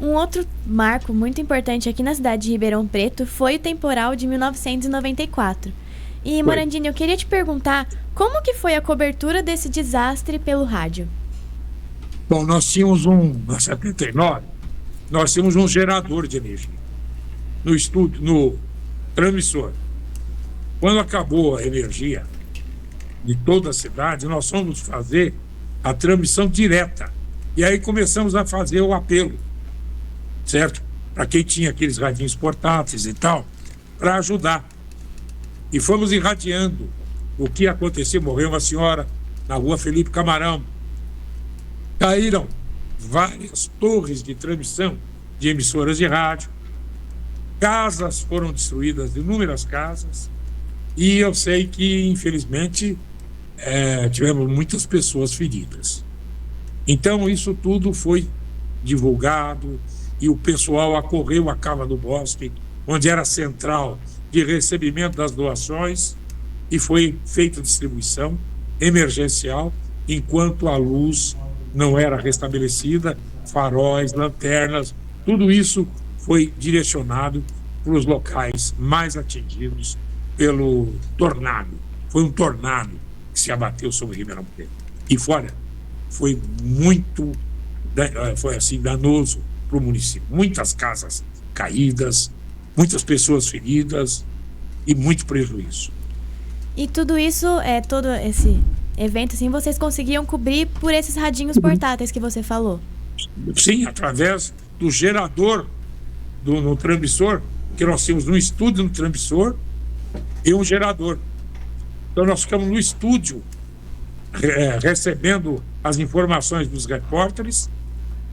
um outro marco muito importante aqui na cidade de Ribeirão Preto foi o temporal de 1994. E, Morandini, eu queria te perguntar, como que foi a cobertura desse desastre pelo rádio? Bom, nós tínhamos na 79, nós tínhamos um gerador de energia no estúdio, no transmissor. Quando acabou a energia de toda a cidade, nós fomos fazer a transmissão direta. E aí começamos a fazer o apelo, certo? Para quem tinha aqueles radinhos portáteis e tal, para ajudar. E fomos irradiando o que aconteceu. Morreu uma senhora na rua Felipe Camarão. Caíram várias torres de transmissão de emissoras de rádio. Casas foram destruídas, inúmeras casas. E eu sei que, infelizmente, tivemos muitas pessoas feridas. Então, isso tudo foi divulgado e o pessoal acorreu à Cava do Bosque, onde era a central de recebimento das doações, e foi feita distribuição emergencial enquanto a luz não era restabelecida, faróis, lanternas, tudo isso foi direcionado para os locais mais atingidos pelo tornado. Foi um tornado que se abateu sobre Ribeirão Preto. E fora, foi muito, foi assim, danoso para o município. Muitas casas caídas, muitas pessoas feridas e muito prejuízo. E tudo isso, todo esse evento, assim, vocês conseguiam cobrir por esses radinhos portáteis que você falou? Sim, através do gerador no transmissor, que nós tínhamos um estúdio no transmissor e um gerador. Então nós ficamos no estúdio recebendo as informações dos repórteres,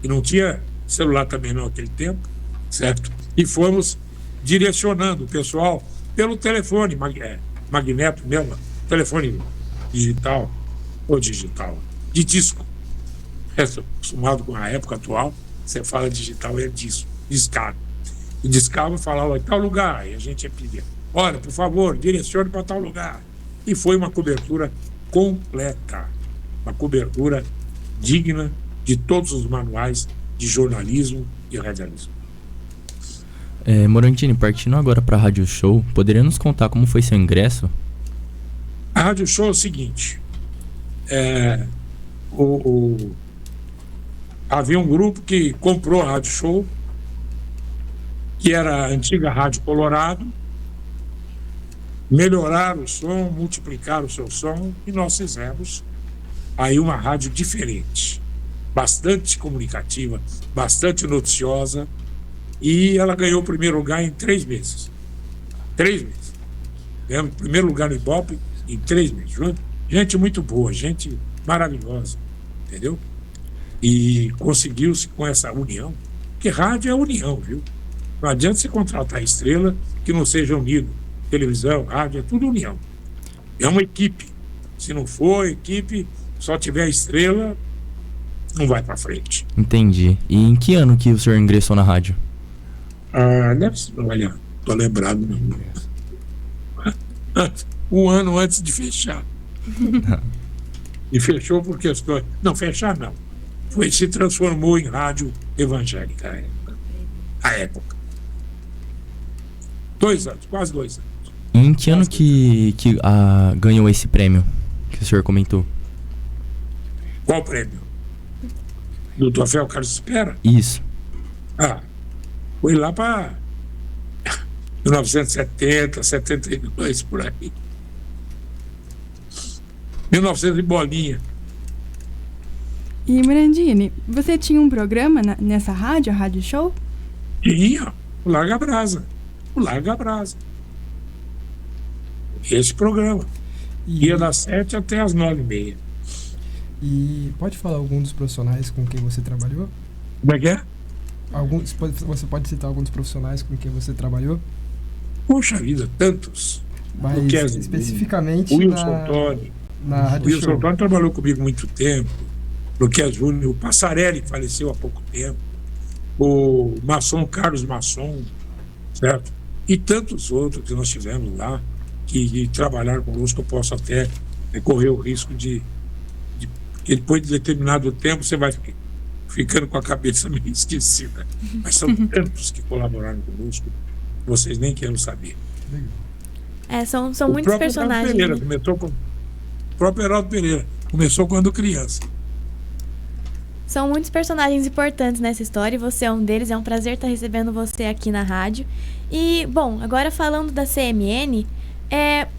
e não tinha celular também não naquele tempo, certo? E fomos direcionando o pessoal pelo telefone, magneto mesmo, telefone digital, ou digital, de disco. Acostumado com a época atual, você fala digital, é disco, discado. E discava, falava em tal lugar, e a gente pedia, olha, por favor, direcione para tal lugar. E foi uma cobertura completa, uma cobertura digna de todos os manuais de jornalismo e radialismo. Morandini, partindo agora para a Rádio Show, poderia nos contar como foi seu ingresso? A Rádio Show é o seguinte, havia um grupo que comprou a Rádio Show, que era a antiga Rádio Colorado, melhoraram o som, multiplicaram o seu som, e nós fizemos aí uma rádio diferente, bastante comunicativa, bastante noticiosa, e ela ganhou o primeiro lugar em 3 meses. 3 meses. Ganhamos o primeiro lugar no Ibope em 3 meses. Gente muito boa, gente maravilhosa, entendeu? E conseguiu-se com essa união, porque rádio é união, viu? Não adianta você contratar estrela que não seja unido. Televisão, rádio, é tudo união. É uma equipe. Se não for equipe, só tiver estrela, não vai para frente. Entendi. E em que ano que o senhor ingressou na rádio? Deve ser, olha, tô lembrado não. Um ano antes de fechar. E fechou por questões. Não, fechar não. Se transformou em rádio evangélica à época. 2 anos, quase 2 anos. E em que ano que ganhou esse prêmio que o senhor comentou? Qual prêmio? Do Troféu Carlos Espera? Isso. Foi lá para 1970, 72, por aí. 1900 e bolinha. E, Morandini, você tinha um programa nessa rádio, a Rádio Show? Tinha, o Larga Brasa. Esse programa. Ia das 7 até as 9h30. E pode falar algum dos profissionais com quem você trabalhou? Como é que é? Você pode citar alguns profissionais com quem você trabalhou? Poxa vida, tantos. Mas especificamente Wilson Tony. Na Rádio Wilson Show. Tony trabalhou comigo muito tempo. Luquez Júnior, o Passarelli, que faleceu há pouco tempo. O Carlos Masson, certo? E tantos outros que nós tivemos lá, que trabalharam conosco. Eu posso até correr o risco de que depois de determinado tempo você vai ficando com a cabeça meio esquecida. Mas são tantos que colaboraram conosco, vocês nem querem saber. São muitos personagens. O próprio Heraldo Pereira começou quando criança. São muitos personagens importantes nessa história e você é um deles. É um prazer estar recebendo você aqui na rádio. E, bom, agora falando da CMN,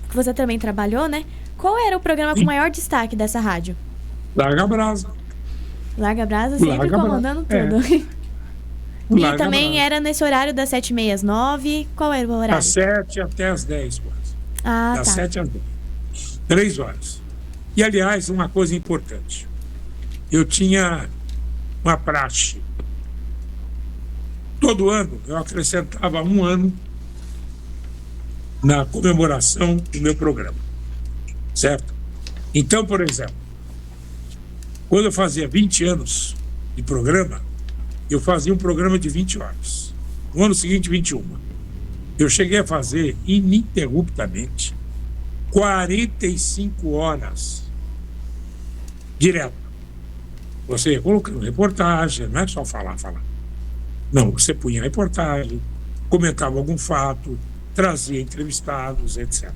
que você também trabalhou, né? Qual era o programa com maior destaque dessa rádio? Larga Brasa. Larga Brasa, sempre comandando tudo. E Larga também Brasa. Era nesse horário das 7h30 às 9h. Qual era o horário? Das 7 até as 10, quase. Das 7 às 10. 3 horas. E, aliás, uma coisa importante. Eu tinha uma praxe. Todo ano eu acrescentava 1 ano na comemoração do meu programa. Certo? Então, por exemplo, quando eu fazia 20 anos de programa, eu fazia um programa de 20 horas. No ano seguinte, 21. Eu cheguei a fazer ininterruptamente 45 horas direto. Você ia colocando reportagem, não é só falar. Não, você punha reportagem, comentava algum fato, trazia entrevistados, etc.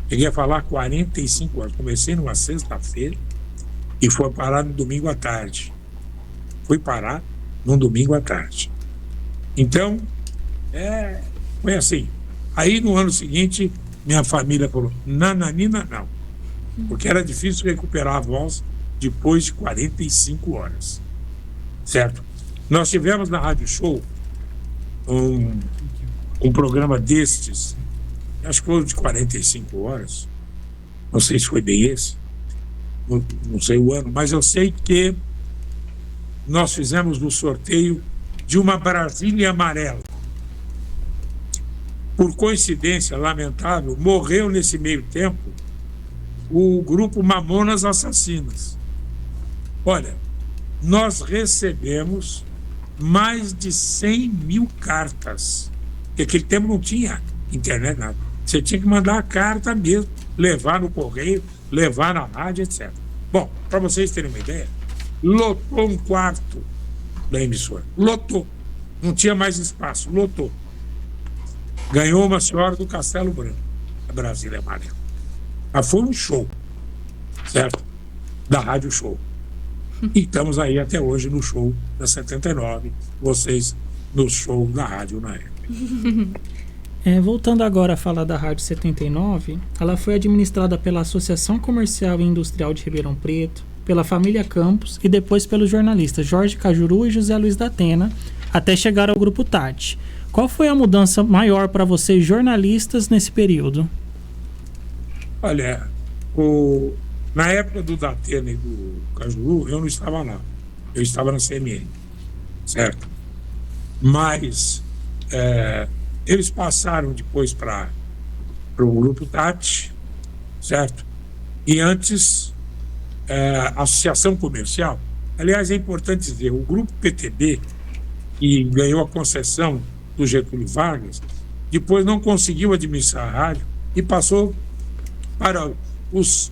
Cheguei a falar 45 horas. Comecei numa sexta-feira e foi parar no domingo à tarde. Fui parar num domingo à tarde. Então, foi assim. Aí, no ano seguinte, minha família falou, nananina, não. Porque era difícil recuperar a voz depois de 45 horas. Certo? Nós tivemos na Rádio Show um programa destes, acho que foi de 45 horas, não sei se foi bem esse, não sei o ano, mas eu sei que nós fizemos no sorteio de uma Brasília amarela. Por coincidência lamentável, morreu nesse meio tempo o grupo Mamonas Assassinas. Olha, nós recebemos mais de 100 mil cartas, porque aquele tempo não tinha internet, nada. Você tinha que mandar a carta mesmo, levar no correio, levar na rádio, etc. Bom, para vocês terem uma ideia, lotou um quarto da emissora. Lotou. Não tinha mais espaço. Lotou. Ganhou uma senhora do Castelo Branco, a Brasília Amarela. Mas foi um show, certo? Da Rádio Show. E estamos aí até hoje no show da 79, vocês no show da rádio na época. Voltando agora a falar da Rádio 79, ela foi administrada pela Associação Comercial e Industrial de Ribeirão Preto, pela família Campos e depois pelos jornalistas Jorge Cajuru e José Luiz da Atena, até chegar ao Grupo Tati. Qual foi a mudança maior para vocês jornalistas nesse período? Olha, na época do Datena e do Cajuru, eu não estava lá. Eu estava na CMN, certo? Mas eles passaram depois para o Grupo Tati, certo? E antes, a Associação Comercial, aliás, é importante dizer, o Grupo PTB, que ganhou a concessão do Getúlio Vargas, depois não conseguiu administrar a rádio e passou para os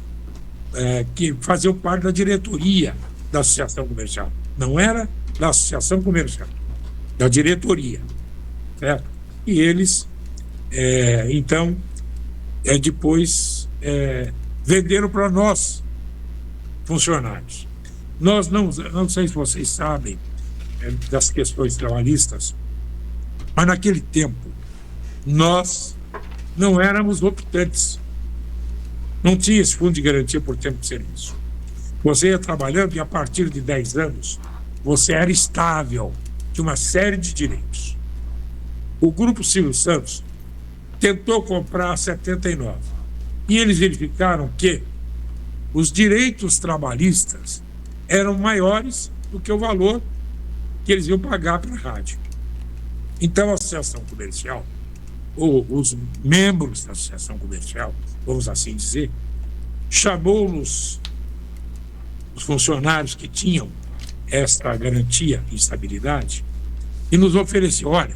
que faziam parte da diretoria da Associação Comercial. Não era da Associação Comercial, da diretoria, certo? E eles, então, depois venderam para nós, funcionários. Nós não sei se vocês sabem das questões trabalhistas, mas naquele tempo nós não éramos optantes. Não tinha esse fundo de garantia por tempo de serviço. Você ia trabalhando e a partir de 10 anos você era estável, tinha uma série de direitos. O Grupo Silvio Santos tentou comprar a 79 e eles verificaram que os direitos trabalhistas eram maiores do que o valor que eles iam pagar para a rádio. Então a Associação Comercial, ou os membros da Associação Comercial, vamos assim dizer, chamou-nos, os funcionários que tinham esta garantia de estabilidade, e nos ofereceu: olha,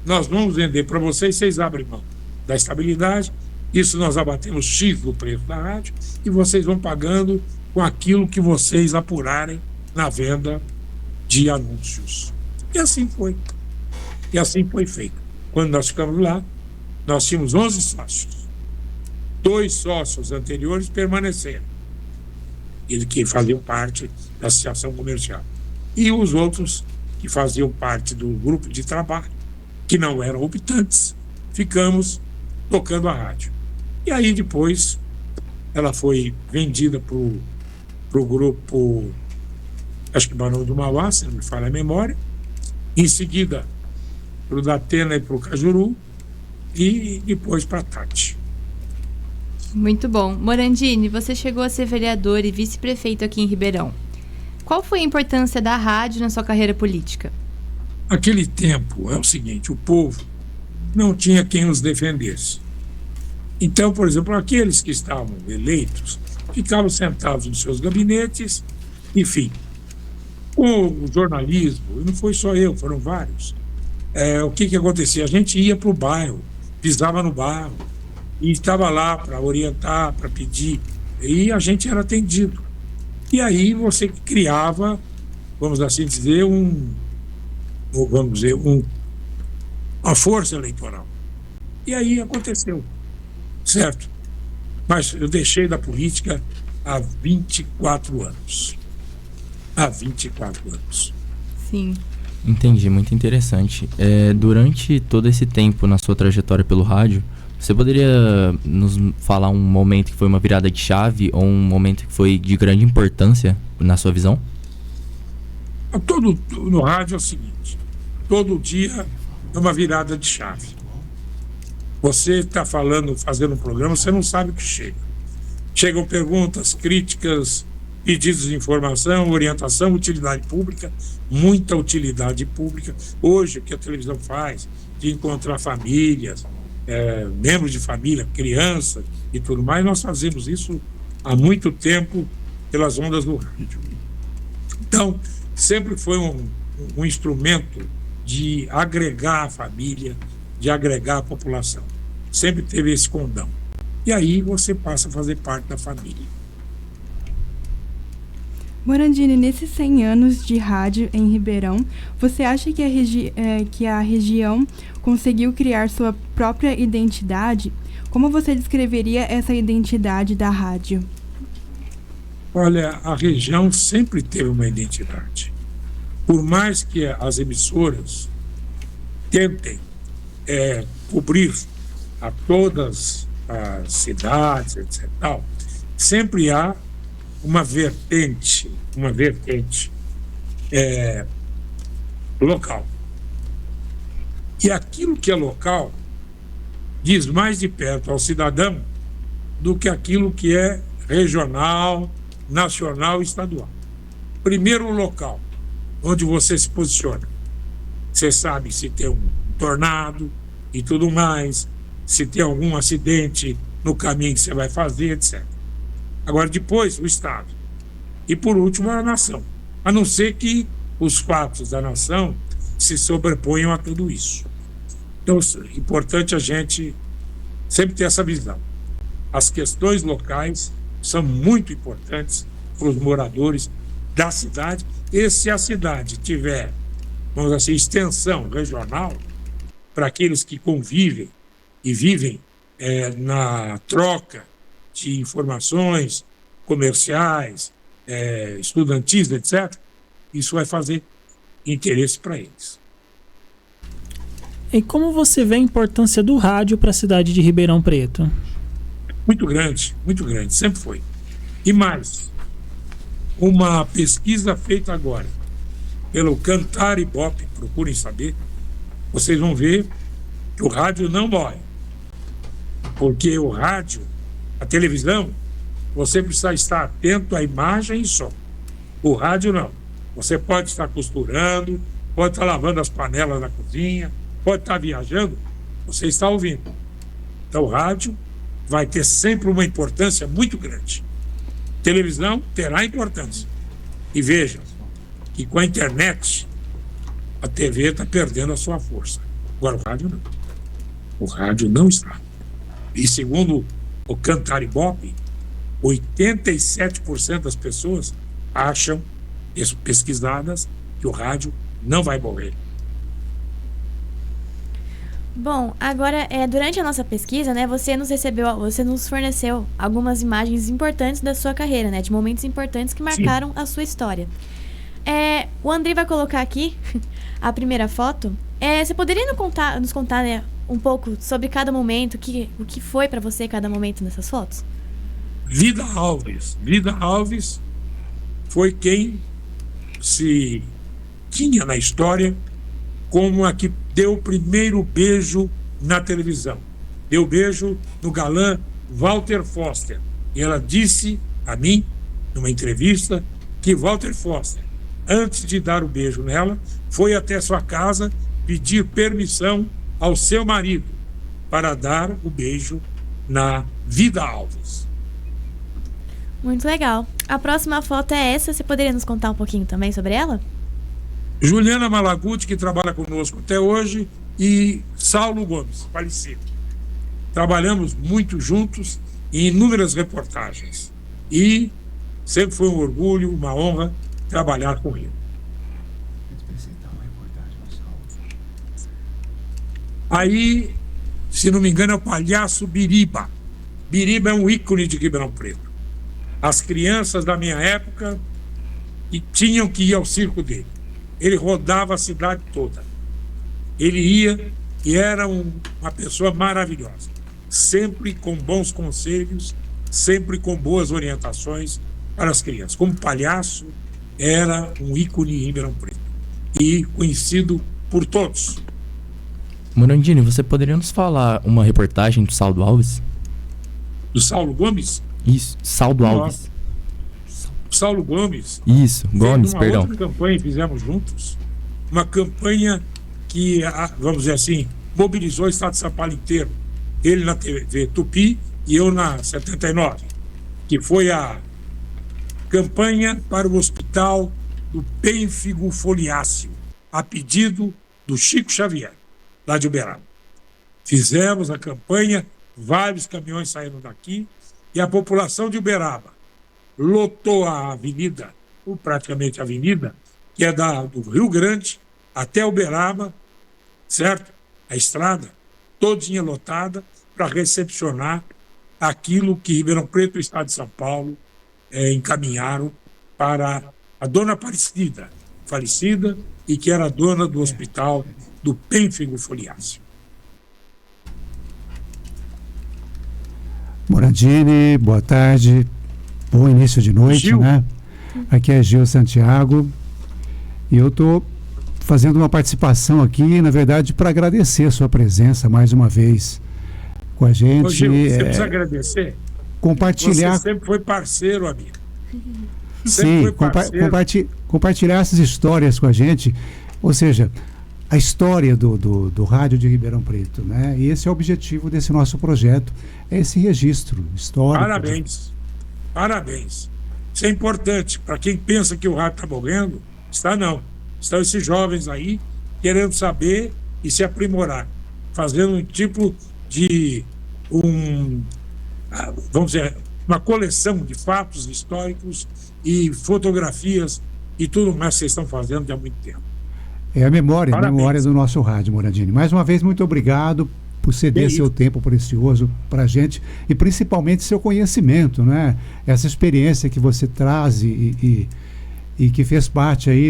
nós vamos vender para vocês, vocês abrem mão da estabilidade, isso nós abatemos X do preço da rádio, e vocês vão pagando com aquilo que vocês apurarem na venda de anúncios. E assim foi. E assim foi feito. Quando nós ficamos lá, nós tínhamos 11 sócios. 2 sócios anteriores permaneceram, eles que faziam parte da Associação Comercial. E os outros que faziam parte do grupo de trabalho, que não eram optantes, ficamos tocando a rádio. E aí depois ela foi vendida para o grupo, acho que Barão do Mauá, se não me falha a memória, em seguida para o Datena e para o Cajuru, e depois para a Tati. Muito bom. Morandini, você chegou a ser vereador e vice-prefeito aqui em Ribeirão. Qual foi a importância da rádio na sua carreira política? Aquele tempo é o seguinte: o povo não tinha quem os defendesse. Então, por exemplo, aqueles que estavam eleitos ficavam sentados nos seus gabinetes, enfim. O jornalismo, e não foi só eu, foram vários. O que acontecia? A gente ia para o bairro, pisava no bairro, e estava lá para orientar, para pedir, e a gente era atendido. E aí você criava, vamos assim dizer, uma força eleitoral. E aí aconteceu, certo? Mas eu deixei da política há 24 anos. Há 24 anos. Sim. Entendi, muito interessante. Durante todo esse tempo na sua trajetória pelo rádio, você poderia nos falar um momento que foi uma virada de chave ou um momento que foi de grande importância na sua visão? No rádio é o seguinte: todo dia é uma virada de chave. Você está fazendo um programa, você não sabe o que chega. Chegam perguntas, críticas, pedidos de informação, orientação, utilidade pública, muita utilidade pública. Hoje, o que a televisão faz, de encontrar famílias, membros de família, crianças e tudo mais, nós fazemos isso há muito tempo pelas ondas do rádio. Então, sempre foi um instrumento de agregar a família, de agregar a população. Sempre teve esse condão. E aí você passa a fazer parte da família. Morandini, nesses 100 anos de rádio em Ribeirão, você acha que a região conseguiu criar sua própria identidade? Como você descreveria essa identidade da rádio? Olha, a região sempre teve uma identidade. Por mais que as emissoras tentem cobrir a todas as cidades, etc., sempre há uma vertente local. E aquilo que é local diz mais de perto ao cidadão do que aquilo que é regional, nacional e estadual. Primeiro, o local, onde você se posiciona. Você sabe se tem um tornado e tudo mais, se tem algum acidente no caminho que você vai fazer, etc. Agora, depois, o Estado. E, por último, a nação. A não ser que os fatos da nação se sobreponham a tudo isso. Então, é importante a gente sempre ter essa visão. As questões locais são muito importantes para os moradores da cidade. E se a cidade tiver, vamos dizer assim, extensão regional, para aqueles que convivem e vivem na troca de informações comerciais, estudantis, etc., isso vai fazer interesse para eles. E como você vê a importância do rádio para a cidade de Ribeirão Preto? Muito grande, sempre foi. E mais, uma pesquisa feita agora pelo Cantar Ibope, procurem saber, vocês vão ver que o rádio não morre. Porque o rádio, a televisão, você precisa estar atento à imagem e som. O rádio não. Você pode estar costurando, pode estar lavando as panelas na cozinha, pode estar viajando, você está ouvindo. Então o rádio vai ter sempre uma importância muito grande. Televisão terá importância. E vejam que com a internet a TV está perdendo a sua força. Agora o rádio não. O rádio não está. E segundo o Cantar Ibope, 87% das pessoas acham, pesquisadas, que o rádio não vai morrer. Bom, agora, durante a nossa pesquisa, né, você nos forneceu algumas imagens importantes da sua carreira, né, de momentos importantes que marcaram a sua história. O Andrei vai colocar aqui a primeira foto. Você poderia nos contar, né, um pouco sobre cada momento, o que foi para você cada momento nessas fotos? Vida Alves foi quem se tinha na história como a que deu o primeiro beijo na televisão. Deu beijo no galã Walter Foster. E ela disse a mim, numa entrevista, que Walter Foster, antes de dar o beijo nela, foi até sua casa pedir permissão ao seu marido para dar o beijo na Vida Alves. Muito legal. A próxima foto é essa. Você poderia nos contar um pouquinho também sobre ela? Juliana Malaguti, que trabalha conosco até hoje, e Saulo Gomes, falecido. Trabalhamos muito juntos em inúmeras reportagens. E sempre foi um orgulho, uma honra trabalhar com ele. Aí, se não me engano, é o palhaço Biriba. Biriba é um ícone de Ribeirão Preto. As crianças da minha época que tinham que ir ao circo dele. Ele rodava a cidade toda. Ele ia e era uma pessoa maravilhosa. Sempre com bons conselhos, sempre com boas orientações para as crianças. Como palhaço, era um ícone em Ribeirão Preto. E conhecido por todos. Morandini, você poderia nos falar uma reportagem do Saulo Alves? Do Saulo Gomes? Isso, Saulo Alves. Saulo Gomes. Isso, Gomes, perdão. Outra campanha fizemos juntos. Uma campanha que, vamos dizer assim, mobilizou o estado de São Paulo inteiro. Ele na TV Tupi e eu na 79. Que foi a campanha para o hospital do pênfigo foliáceo, a pedido do Chico Xavier, lá de Uberaba. Fizemos a campanha, vários caminhões saíram daqui e a população de Uberaba lotou a avenida praticamente a avenida, que é do Rio Grande até Uberaba, certo? A estrada todinha lotada para recepcionar aquilo que Ribeirão Preto e o Estado de São Paulo encaminharam para a dona Aparecida, falecida, e que era dona do hospital do Pênfigo Foliáceo. Morandini, boa tarde, bom início de noite, Gil. né? Aqui é Gil Santiago e eu estou fazendo uma participação aqui, na verdade, para agradecer a sua presença mais uma vez com a gente. Ô, Gil, você precisa agradecer. Compartilhar. Você sempre foi parceiro, amigo. Sim, compartilhar essas histórias com a gente, ou seja, a história do rádio de Ribeirão Preto, né? E esse é o objetivo desse nosso projeto, é esse registro histórico. Parabéns, parabéns. Isso é importante. Para quem pensa que o rádio está morrendo, não. Estão esses jovens aí querendo saber e se aprimorar, fazendo um tipo de vamos dizer, uma coleção de fatos históricos e fotografias e tudo mais que vocês estão fazendo há muito tempo. É a memória do nosso rádio, Morandini. Mais uma vez, muito obrigado por ceder seu tempo precioso para a gente e principalmente seu conhecimento, né? Essa experiência que você traz e que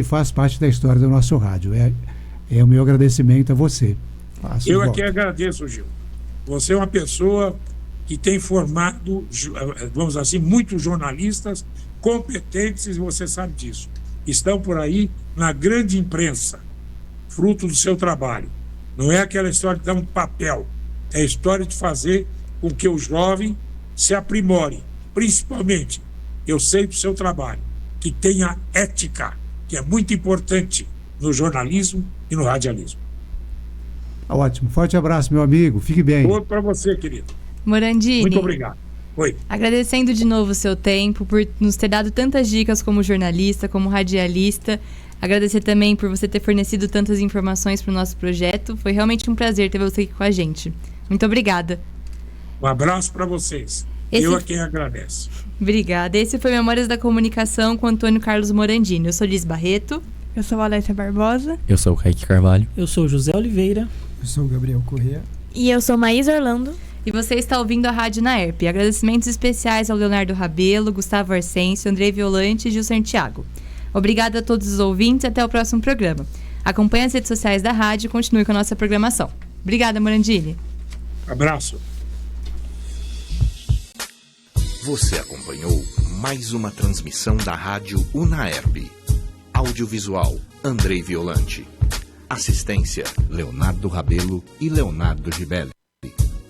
faz parte da história do nosso rádio. É o meu agradecimento a você. Eu aqui agradeço, Gil. Você é uma pessoa que tem formado, vamos dizer assim, muitos jornalistas competentes, e você sabe disso. Estão por aí na grande imprensa, fruto do seu trabalho. Não é aquela história de dar um papel, é a história de fazer com que o jovem se aprimore. Principalmente, eu sei do seu trabalho, que tenha ética, que é muito importante no jornalismo e no radialismo. Ótimo. Forte abraço, meu amigo. Fique bem. Outro para você, querido. Morandini. Muito obrigado. Oi. Agradecendo de novo o seu tempo, por nos ter dado tantas dicas como jornalista, como radialista. Agradecer também por você ter fornecido tantas informações para o nosso projeto. Foi realmente um prazer ter você aqui com a gente. Muito obrigada. Um abraço para vocês. Eu a quem agradeço. Obrigada. Esse foi Memórias da Comunicação com Antônio Carlos Morandini. Eu sou Liz Barreto. Eu sou a Alessia Barbosa. Eu sou o Kaique Carvalho. Eu sou o José Oliveira. Eu sou o Gabriel Corrêa. E eu sou Maísa Orlando. E você está ouvindo a Rádio Naerp. Agradecimentos especiais ao Leonardo Rabelo, Gustavo Arsêncio, Andrei Violante e Gil Santiago. Obrigada a todos os ouvintes e até o próximo programa. Acompanhe as redes sociais da rádio e continue com a nossa programação. Obrigada, Morandini. Abraço. Você acompanhou mais uma transmissão da Rádio Unaerp. Audiovisual, Andrei Violante. Assistência, Leonardo Rabelo e Leonardo Gibelli.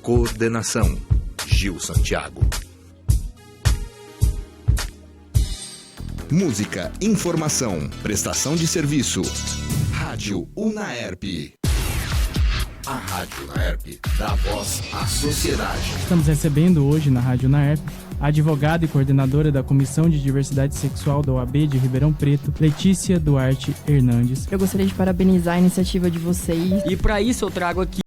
Coordenação, Gil Santiago. Música, informação, prestação de serviço. Rádio Unaerp. A Rádio Unaerp dá voz à sociedade. Estamos recebendo hoje na Rádio Unaerp a advogada e coordenadora da Comissão de Diversidade Sexual da OAB de Ribeirão Preto, Letícia Duarte Hernandes. Eu gostaria de parabenizar a iniciativa de vocês. E para isso eu trago aqui